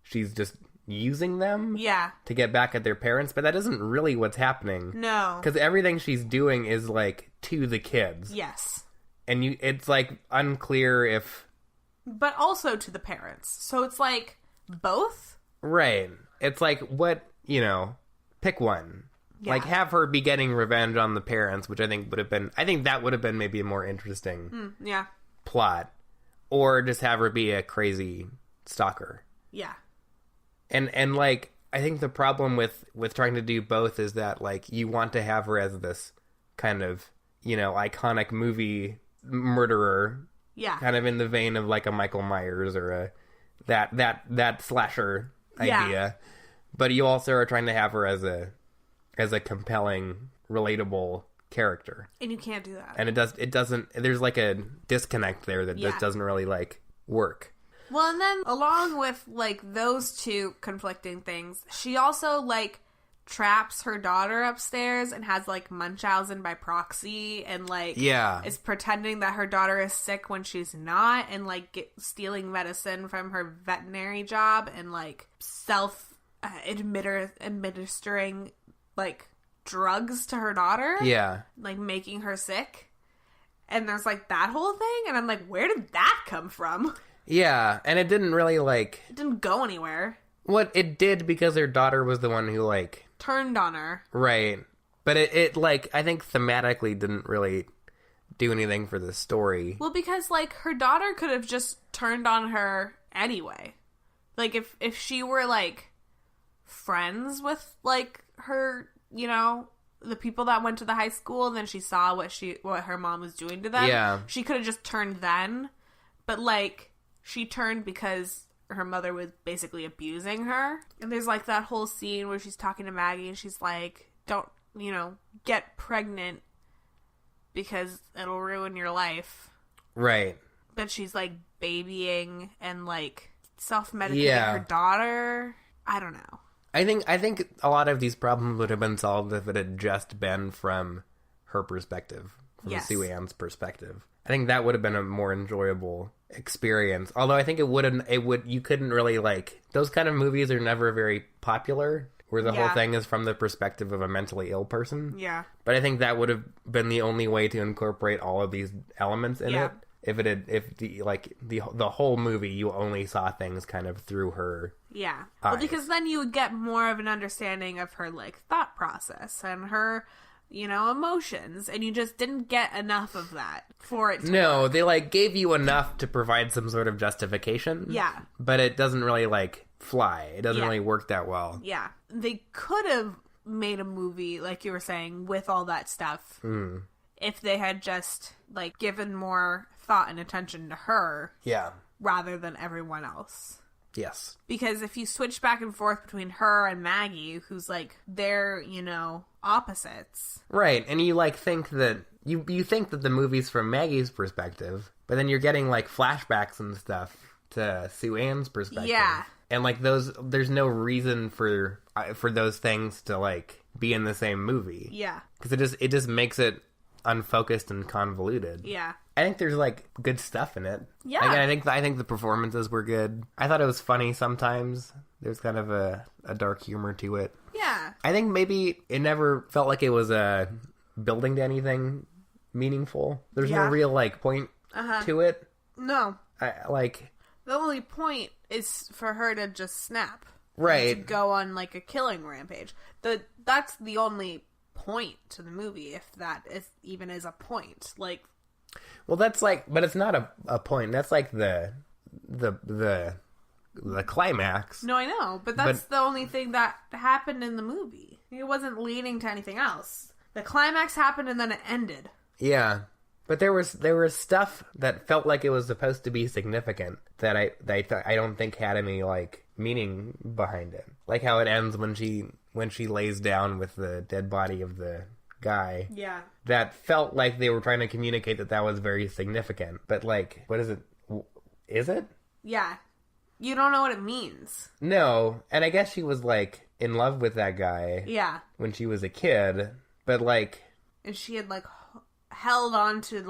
she's just using them to get back at their parents. But that isn't really what's happening. No. Because everything she's doing is, like, to the kids. Yes. And it's, like, unclear if... But also to the parents. So it's, like, both? Right. It's like, what, pick one. Yeah. Like, have her be getting revenge on the parents, which I think that would have been maybe a more interesting plot. Or just have her be a crazy stalker. Yeah. And like, I think the problem with trying to do both is that, like, you want to have her as this kind of, iconic movie murderer. Yeah. Kind of in the vein of, like, a Michael Myers or that slasher idea. Yeah. But you also are trying to have her as a compelling, relatable character. And you can't do that. And it doesn't, there's like a disconnect there that just doesn't really, like, work. Well, and then along with, like, those two conflicting things, she also, like, traps her daughter upstairs and has, like, Munchausen by proxy and, like, is pretending that her daughter is sick when she's not and, like, stealing medicine from her veterinary job and, like, administering, like, drugs to her daughter. Yeah. Like, making her sick. And there's, like, that whole thing. And I'm like, where did that come from? Yeah. And it didn't really, like... It didn't go anywhere. Well, it did because her daughter was the one who, like... Turned on her. Right. But it like, I think thematically didn't really do anything for the story. Well, because, like, her daughter could have just turned on her anyway. Like, if she were, like, friends with, like, her, the people that went to the high school, and then she saw what her mom was doing to them, she could have just turned then. But, like, she turned because her mother was basically abusing her. And there's, like, that whole scene where she's talking to Maggie, and she's like, don't, get pregnant because it'll ruin your life. Right. But she's, like, babying and, like, self-medicating her daughter. I don't know. I think a lot of these problems would have been solved if it had just been from her perspective, from Sue Ann's perspective. I think that would have been a more enjoyable experience. Although I think you couldn't really, like, those kind of movies are never very popular, where the whole thing is from the perspective of a mentally ill person. Yeah. But I think that would have been the only way to incorporate all of these elements in it. If the whole movie, you only saw things kind of through her. Yeah. Eyes. Well, because then you would get more of an understanding of her, like, thought process and her, emotions, and you just didn't get enough of that for it to work. They, like, gave you enough to provide some sort of justification. Yeah. But it doesn't really, like, fly. It doesn't really work that well. Yeah. They could have made a movie, like you were saying, with all that stuff. If they had just, like, given more thought and attention to her. Yeah. Rather than everyone else. Yes. Because if you switch back and forth between her and Maggie, who's, like, they're, opposites. Right. And you, like, think that... You think that the movie's from Maggie's perspective, but then you're getting, like, flashbacks and stuff to Sue Ann's perspective. Yeah. And, like, there's no reason for those things to, like, be in the same movie. Yeah. Because it just makes it unfocused and convoluted. Yeah. I think there's, like, good stuff in it. Yeah. Like, I think the performances were good. I thought it was funny sometimes. There's kind of a dark humor to it. Yeah. I think maybe it never felt like it was building to anything meaningful. There's no real, like, point to it. No. The only point is for her to just snap. Right. To go on, like, a killing rampage. That's the only point to the movie, if that even is a point. Like... Well, that's like, but it's not a point. That's like the climax. No, I know, but that's the only thing that happened in the movie. It wasn't leading to anything else. The climax happened and then it ended. Yeah, but there was stuff that felt like it was supposed to be significant that I don't think had any, like, meaning behind it. Like how it ends when she lays down with the dead body of the guy. Yeah. That felt like they were trying to communicate that was very significant. But, like, what is it? Is it? Yeah. You don't know what it means. No. And I guess she was, like, in love with that guy. Yeah. When she was a kid. But, like... And she had, like, held on to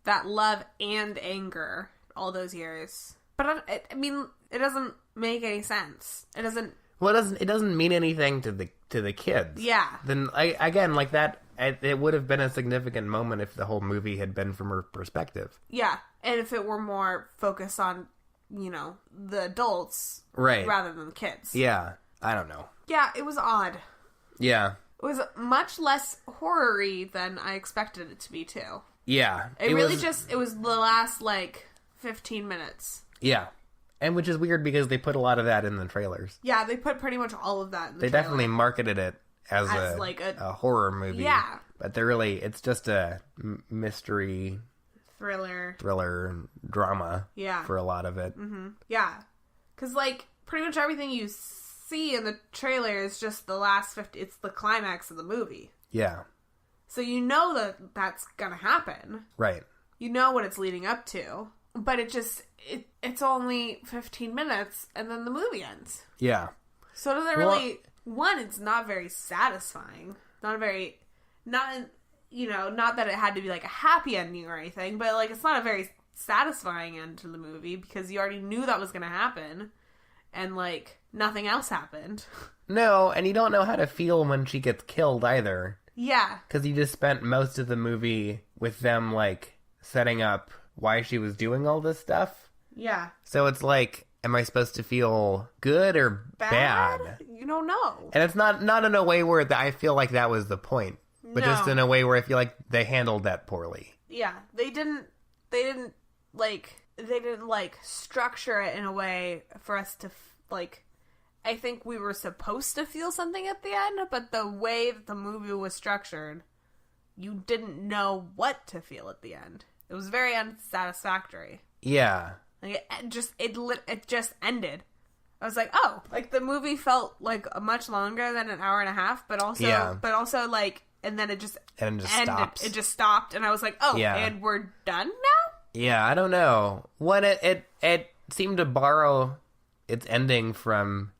that love and anger all those years. But, I mean, it doesn't make any sense. It doesn't... Well, it doesn't mean anything to the kids. Yeah. Then, again, like that, it would have been a significant moment if the whole movie had been from her perspective. Yeah. And if it were more focused on, you know, the adults. Right. Rather than the kids. Yeah. I don't know. Yeah, it was odd. Yeah. It was much less horror-y than I expected it to be, too. Yeah. It was the last, like, 15 minutes. Yeah. And which is weird because they put a lot of that in the trailers. Yeah, they put pretty much all of that in the trailer. They definitely marketed it as like a horror movie. Yeah. But it's just a mystery... Thriller, drama. Yeah. For a lot of it. Mm-hmm. Yeah. Because, like, pretty much everything you see in the trailer is just the last 50... It's the climax of the movie. Yeah. So you know that that's gonna happen. Right. You know what it's leading up to. But it's only 15 minutes, and then the movie ends. Yeah. So it doesn't really... One, it's not very satisfying. Not that it had to be, like, a happy ending or anything, but, like, it's not a very satisfying end to the movie, because you already knew that was going to happen, and, like, nothing else happened. No, and you don't know how to feel when she gets killed, either. Yeah. Because you just spent most of the movie with them, like, setting up why she was doing all this stuff. Yeah. So it's like, am I supposed to feel good or bad? You don't know. And it's not in a way where I feel like that was the point, but just in a way where I feel like they handled that poorly. Yeah, they didn't structure it in a way for us to like. I think we were supposed to feel something at the end, but the way that the movie was structured, you didn't know what to feel at the end. It was very unsatisfactory. Yeah. Like it just ended. I was like, oh, like the movie felt like much longer than an hour and a half, but also like, and then it just ended. Stops. It just stopped, and I was like, oh, and we're done now? Yeah, I don't know. When it seemed to borrow its ending from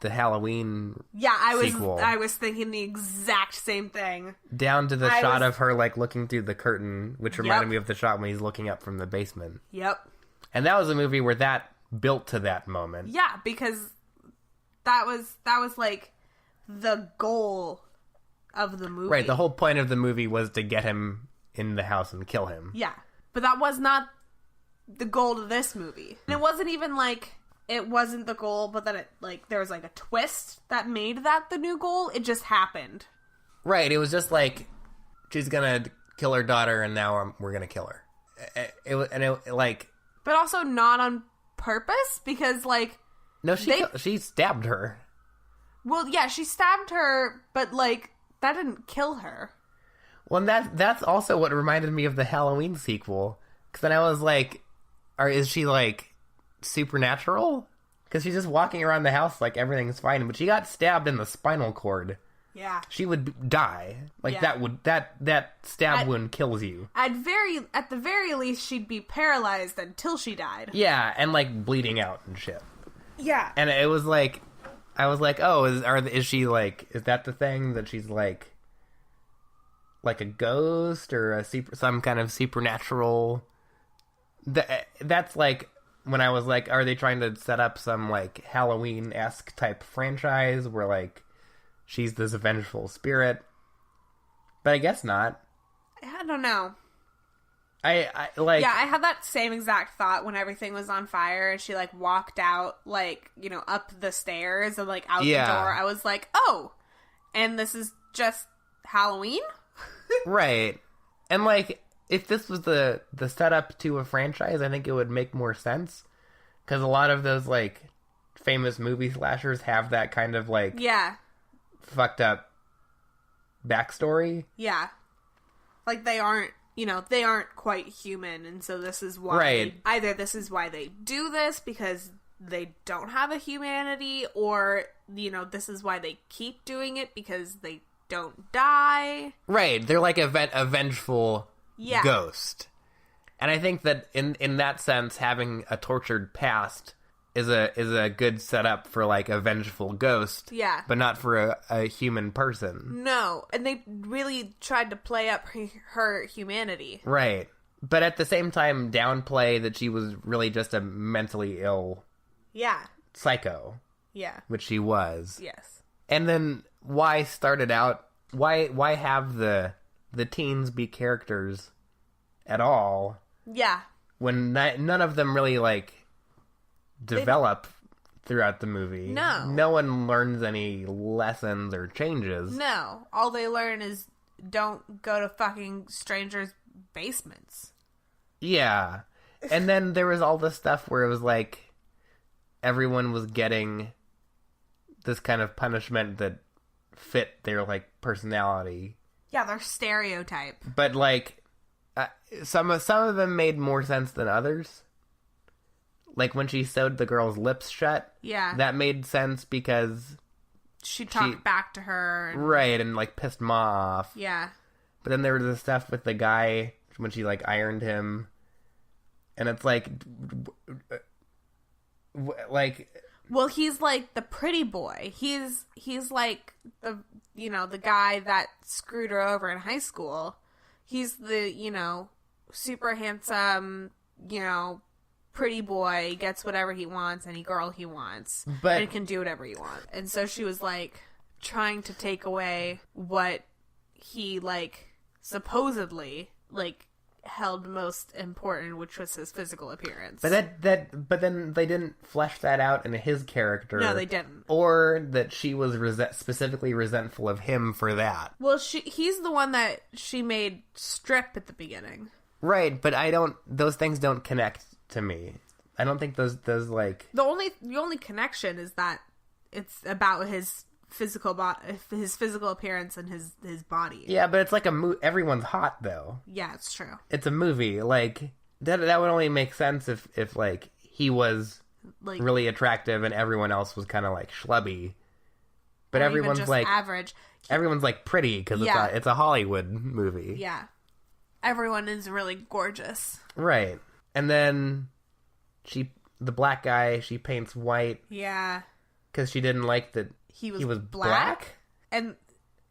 the Halloween sequel. I was thinking the exact same thing. Down to the shot of her like looking through the curtain, which reminded me of the shot when he's looking up from the basement. Yep. And that was a movie where that built to that moment. Yeah, because that was like the goal of the movie. Right, the whole point of the movie was to get him in the house and kill him. Yeah. But that was not the goal of this movie. And it wasn't even like it wasn't the goal, but that it like there was like a twist that made that the new goal. It just happened. Right, it was just like she's gonna kill her daughter and now we're gonna kill her. But also not on purpose, because, like... No, she stabbed her. Well, yeah, she stabbed her, but, like, that didn't kill her. Well, that's also what reminded me of the Halloween sequel. Because then I was like, is she, like, supernatural? Because she's just walking around the house like everything's fine, but she got stabbed in the spinal cord. Yeah. She would die. Like, that stab wound kills you. at the very least, she'd be paralyzed until she died. Yeah, and, like, bleeding out and shit. Yeah. And it was like, I was like, oh, is she, like, is that the thing that she's, like a ghost or some kind of supernatural? That's, like, when I was like, are they trying to set up some, like, Halloween-esque type franchise where, like, she's this vengeful spirit? But I guess not. I don't know. I like... Yeah, I had that same exact thought when everything was on fire and she, like, walked out, like, you know, up the stairs and, like, out the door. I was like, oh, and this is just Halloween? Right. And, like, if this was the setup to a franchise, I think it would make more sense. Because a lot of those, like, famous movie slashers have that kind of, like... Yeah. Fucked up backstory. Yeah. Like, they aren't quite human, and so this is why... Either this is why they do this, because they don't have a humanity, or, you know, this is why they keep doing it, because they don't die. Right. They're like a vengeful ghost. And I think that in that sense, having a tortured past is a good setup for like a vengeful ghost. Yeah. But not for a human person. No. And they really tried to play up her humanity. Right. But at the same time, downplay that she was really just a mentally ill psycho. Yeah. Which she was. Yes. And then why have the teens be characters at all? Yeah. When none of them really, like, develop throughout the movie. No. No one learns any lessons or changes. No. All they learn is don't go to fucking strangers' basements. Yeah. And then there was all this stuff where it was like everyone was getting this kind of punishment that fit their, like, personality. Yeah, their stereotype. But, like, some of them made more sense than others. Like, when she sewed the girl's lips shut. Yeah. That made sense because she talked back to her. Right, and, like, pissed Ma off. Yeah. But then there was the stuff with the guy when she, like, ironed him. And it's like... Well, he's like the pretty boy. He's like the guy that screwed her over in high school. He's the, super handsome, pretty boy, gets whatever he wants, any girl he wants, and can do whatever he wants. And so she was like trying to take away what he like supposedly like held most important, which was his physical appearance. But then they didn't flesh that out in his character. No, they didn't. Or that she was specifically resentful of him for that. Well, he's the one that she made strip at the beginning. Right, but those things don't connect to me. I don't think those like... The only connection is that it's about his physical appearance and his body. Yeah, but it's like everyone's hot though. Yeah, it's true. It's a movie. Like that would only make sense if like he was like really attractive and everyone else was kind of like schlubby. But everyone's just like average. Everyone's like pretty because it's a Hollywood movie. Yeah. Everyone is really gorgeous. Right. And then the black guy, she paints white. Yeah. Because she didn't like that he was black? And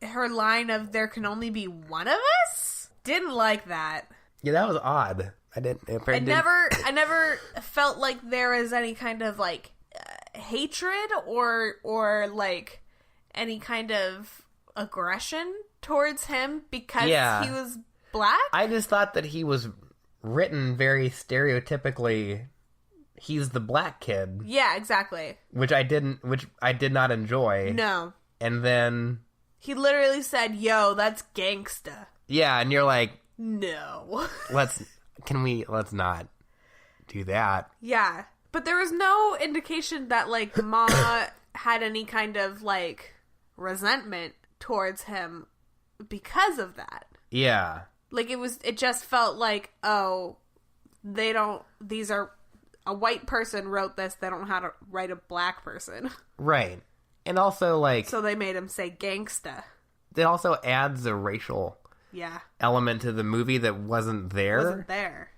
her line of "there can only be one of us" didn't like that. Yeah, that was odd. I never felt like there was any kind of like hatred or like any kind of aggression towards him because he was black. I just thought that he was written very stereotypically. He's the black kid. Yeah, exactly. Which I did not enjoy. No. And then he literally said, "Yo, that's gangsta." Yeah, and you're like, "No." let's not do that. Yeah. But there was no indication that like Ma had any kind of like resentment towards him because of that. Yeah. Like it just felt like, oh, a white person wrote this, they don't know how to write a black person. Right. And also, like... So they made him say gangsta. It also adds a racial element to the movie that wasn't there.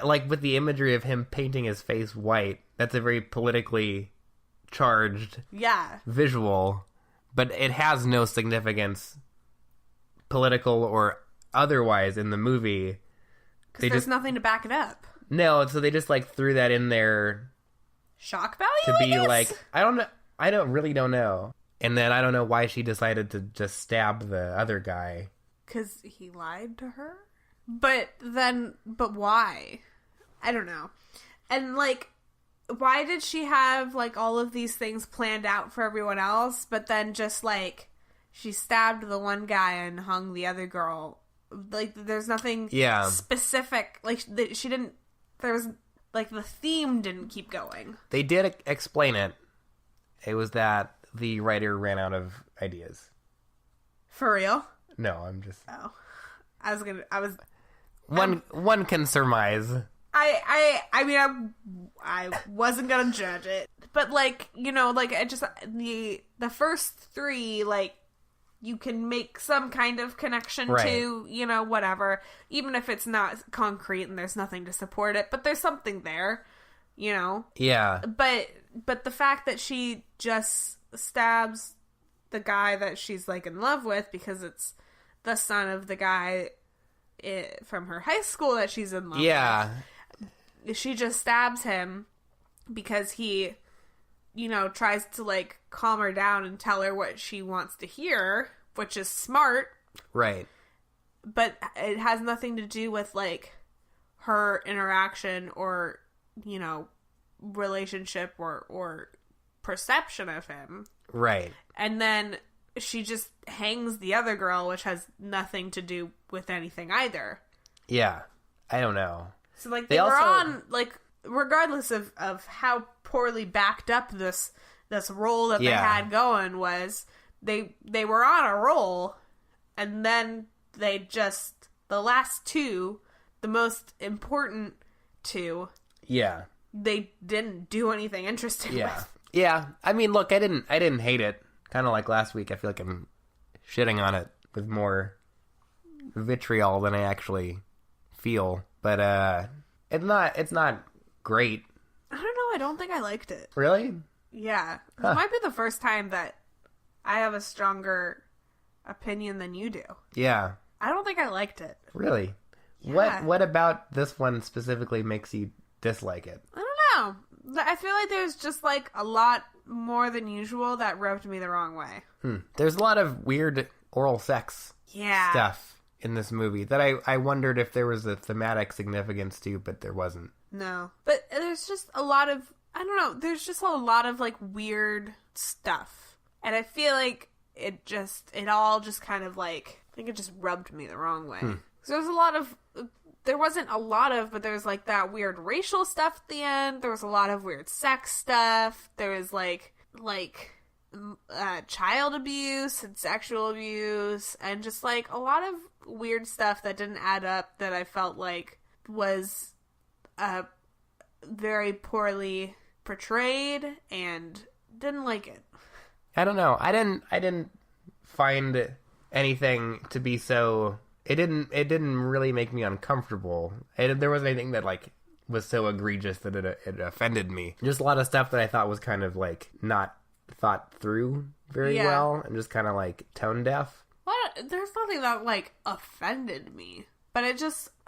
Like, with the imagery of him painting his face white, that's a very politically charged visual. But it has no significance, political or otherwise, in the movie. Because there's nothing to back it up. No, so they just, like, threw that in there. Shock value, to be I guess? like, I don't know. I don't know. And then I don't know why she decided to just stab the other guy. Because he lied to her? But why? I don't know. And, like, why did she have, like, all of these things planned out for everyone else, but then just, like, she stabbed the one guy and hung the other girl? Like, there's nothing specific. Like, she didn't... There was... Like, the theme didn't keep going. They did explain it. It was that the writer ran out of ideas. For real? No, I'm just... Oh. I was... One can surmise. I mean, I wasn't gonna judge it. But, like, you know, like, I just... The first three, like, you can make some kind of connection right. to, you know, whatever, even if it's not concrete and there's nothing to support it, but there's something there, you know? Yeah. But the fact that she just stabs the guy that she's, like, in love with because it's the son of the guy from her high school that she's in love with. She just stabs him because he, you know, tries to, like, calm her down and tell her what she wants to hear, which is smart. Right. But it has nothing to do with, like, her interaction or, you know, relationship or perception of him. Right. And then she just hangs the other girl, which has nothing to do with anything either. Yeah. I don't know. So, like, they were on, like, regardless of how poorly backed up this role that they had going was, they were on a roll, and then they just, the last two, the most important two, they didn't do anything interesting with. Yeah. I mean, look, I didn't hate it. Kind of like last week, I feel like I'm shitting on it with more vitriol than I actually feel. But it's not great. I don't know. I don't think I liked it. Really? Yeah. It might be the first time that I have a stronger opinion than you do. Yeah. I don't think I liked it. Really? Yeah. What about this one specifically makes you dislike it? I don't know. I feel like there's just, like, a lot more than usual that rubbed me the wrong way. There's a lot of weird oral sex stuff in this movie that I wondered if there was a thematic significance to, but there wasn't. No. But there's just a lot of, I don't know, there's just a lot of, like, weird stuff. And I feel like it all just kind of, like, I think it just rubbed me the wrong way. So there wasn't a lot of, but there was, like, that weird racial stuff at the end. There was a lot of weird sex stuff. There was, like child abuse and sexual abuse and just, like, a lot of weird stuff that didn't add up that I felt like was very poorly portrayed and didn't like it. I don't know. I didn't find anything to be so... It didn't really make me uncomfortable. There wasn't anything that, like, was so egregious that it offended me. Just a lot of stuff that I thought was kind of, like, not thought through very well and just kind of, like, tone deaf. Well, there's nothing that, like, offended me. But I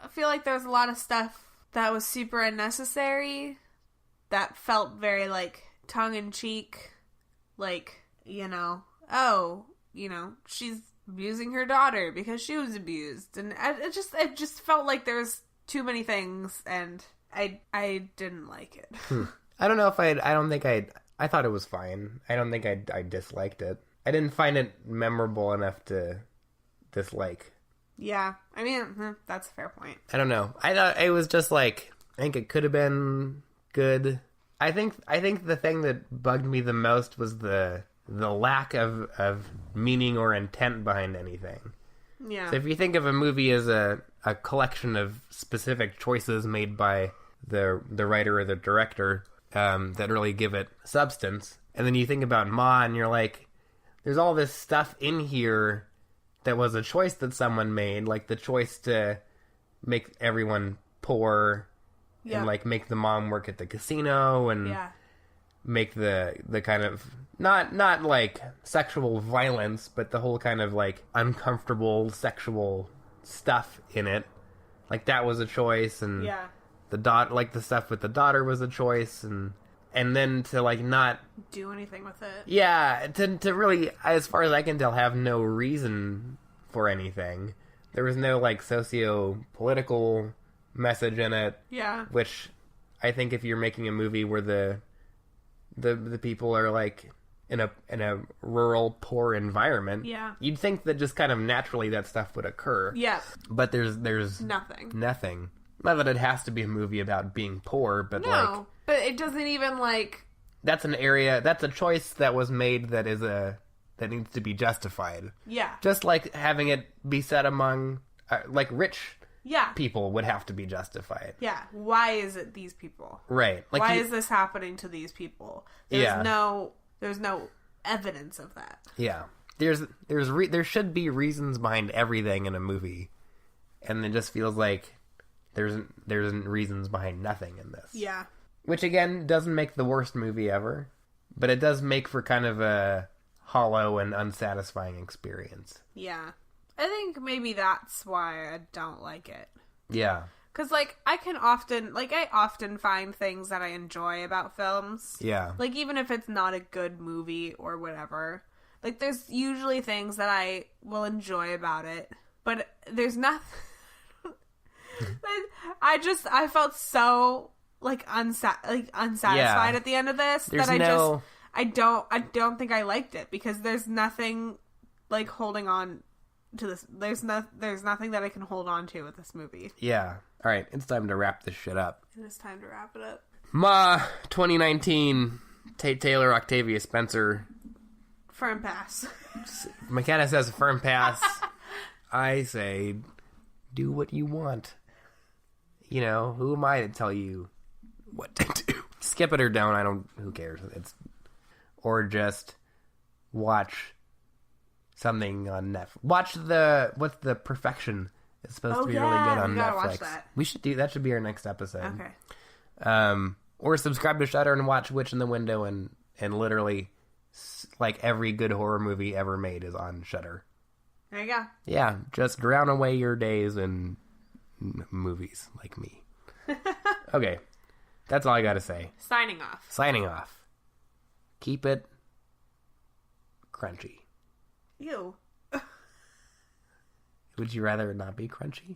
feel like there's a lot of stuff that was super unnecessary that felt very, like, tongue-in-cheek. Like, you know, she's abusing her daughter because she was abused, and it just felt like there's too many things, and I didn't like it. I don't know if I thought it was fine. I don't think I disliked it. I didn't find it memorable enough to dislike. Yeah, I mean, that's a fair point. I don't know. I thought it was just like, I think it could have been good. I think the thing that bugged me the most was the lack of meaning or intent behind anything. Yeah. So if you think of a movie as a collection of specific choices made by the writer or the director that really give it substance, and then you think about Ma and you're like, there's all this stuff in here that was a choice that someone made, like the choice to make everyone poor and, like, make the mom work at the casino and make the kind of not like sexual violence, but the whole kind of, like, uncomfortable sexual stuff in it. Like, that was a choice, and the stuff with the daughter was a choice, and then to, like, not do anything with it. Yeah, to really, as far as I can tell, have no reason for anything. There was no, like, socio-political message in it. Yeah. Which I think if you're making a movie where the people are, like, in a rural, poor environment, you'd think that just kind of naturally that stuff would occur. Yeah. But there's nothing. Not that it has to be a movie about being poor, but but it doesn't even, like... That's a choice that was made that needs to be justified. Yeah. Just like having it be set among, like, rich people would have to be justified. Yeah. Why is it these people? Right. Like, why is this happening to these people? There's no evidence of that. Yeah. there should be reasons behind everything in a movie, and it just feels like there's reasons behind nothing in this. Yeah. Which again doesn't make the worst movie ever, but it does make for kind of a hollow and unsatisfying experience. Yeah. I think maybe that's why I don't like it. Yeah. Because, like, I often find things that I enjoy about films. Yeah. Like, even if it's not a good movie or whatever. Like, there's usually things that I will enjoy about it. But there's nothing... I felt so, like, unsatisfied at the end of this I don't think I liked it. Because there's nothing, like, holding on to this. There's nothing that I can hold on to with this movie. Yeah. All right, it's time to wrap this shit up. It is time to wrap it up. Ma 2019, Tate Taylor, Octavia Spencer. Firm pass. McKenna says firm pass. I say do what you want. You know, who am I to tell you what to do? Skip it or don't. Who cares? Or just watch something on Netflix. Watch what's the Perfection? It's supposed to be really good on Netflix. Watch that. We should that should be our next episode. Okay. Or subscribe to Shudder and watch Witch in the Window, and literally, like, every good horror movie ever made is on Shudder. There you go. Yeah, just drown away your days in movies like me. Okay, that's all I gotta say. Signing off. Keep it crunchy. Ew. Would you rather it not be crunchy?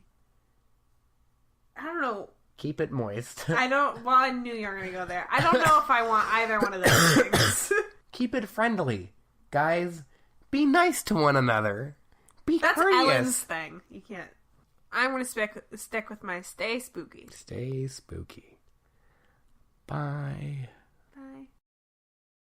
I don't know. Keep it moist. I knew you were going to go there. I don't know if I want either one of those things. Keep it friendly. Guys, be nice to one another. That's courteous. Ellen's thing. You can't. I'm going to stick with my stay spooky. Stay spooky. Bye.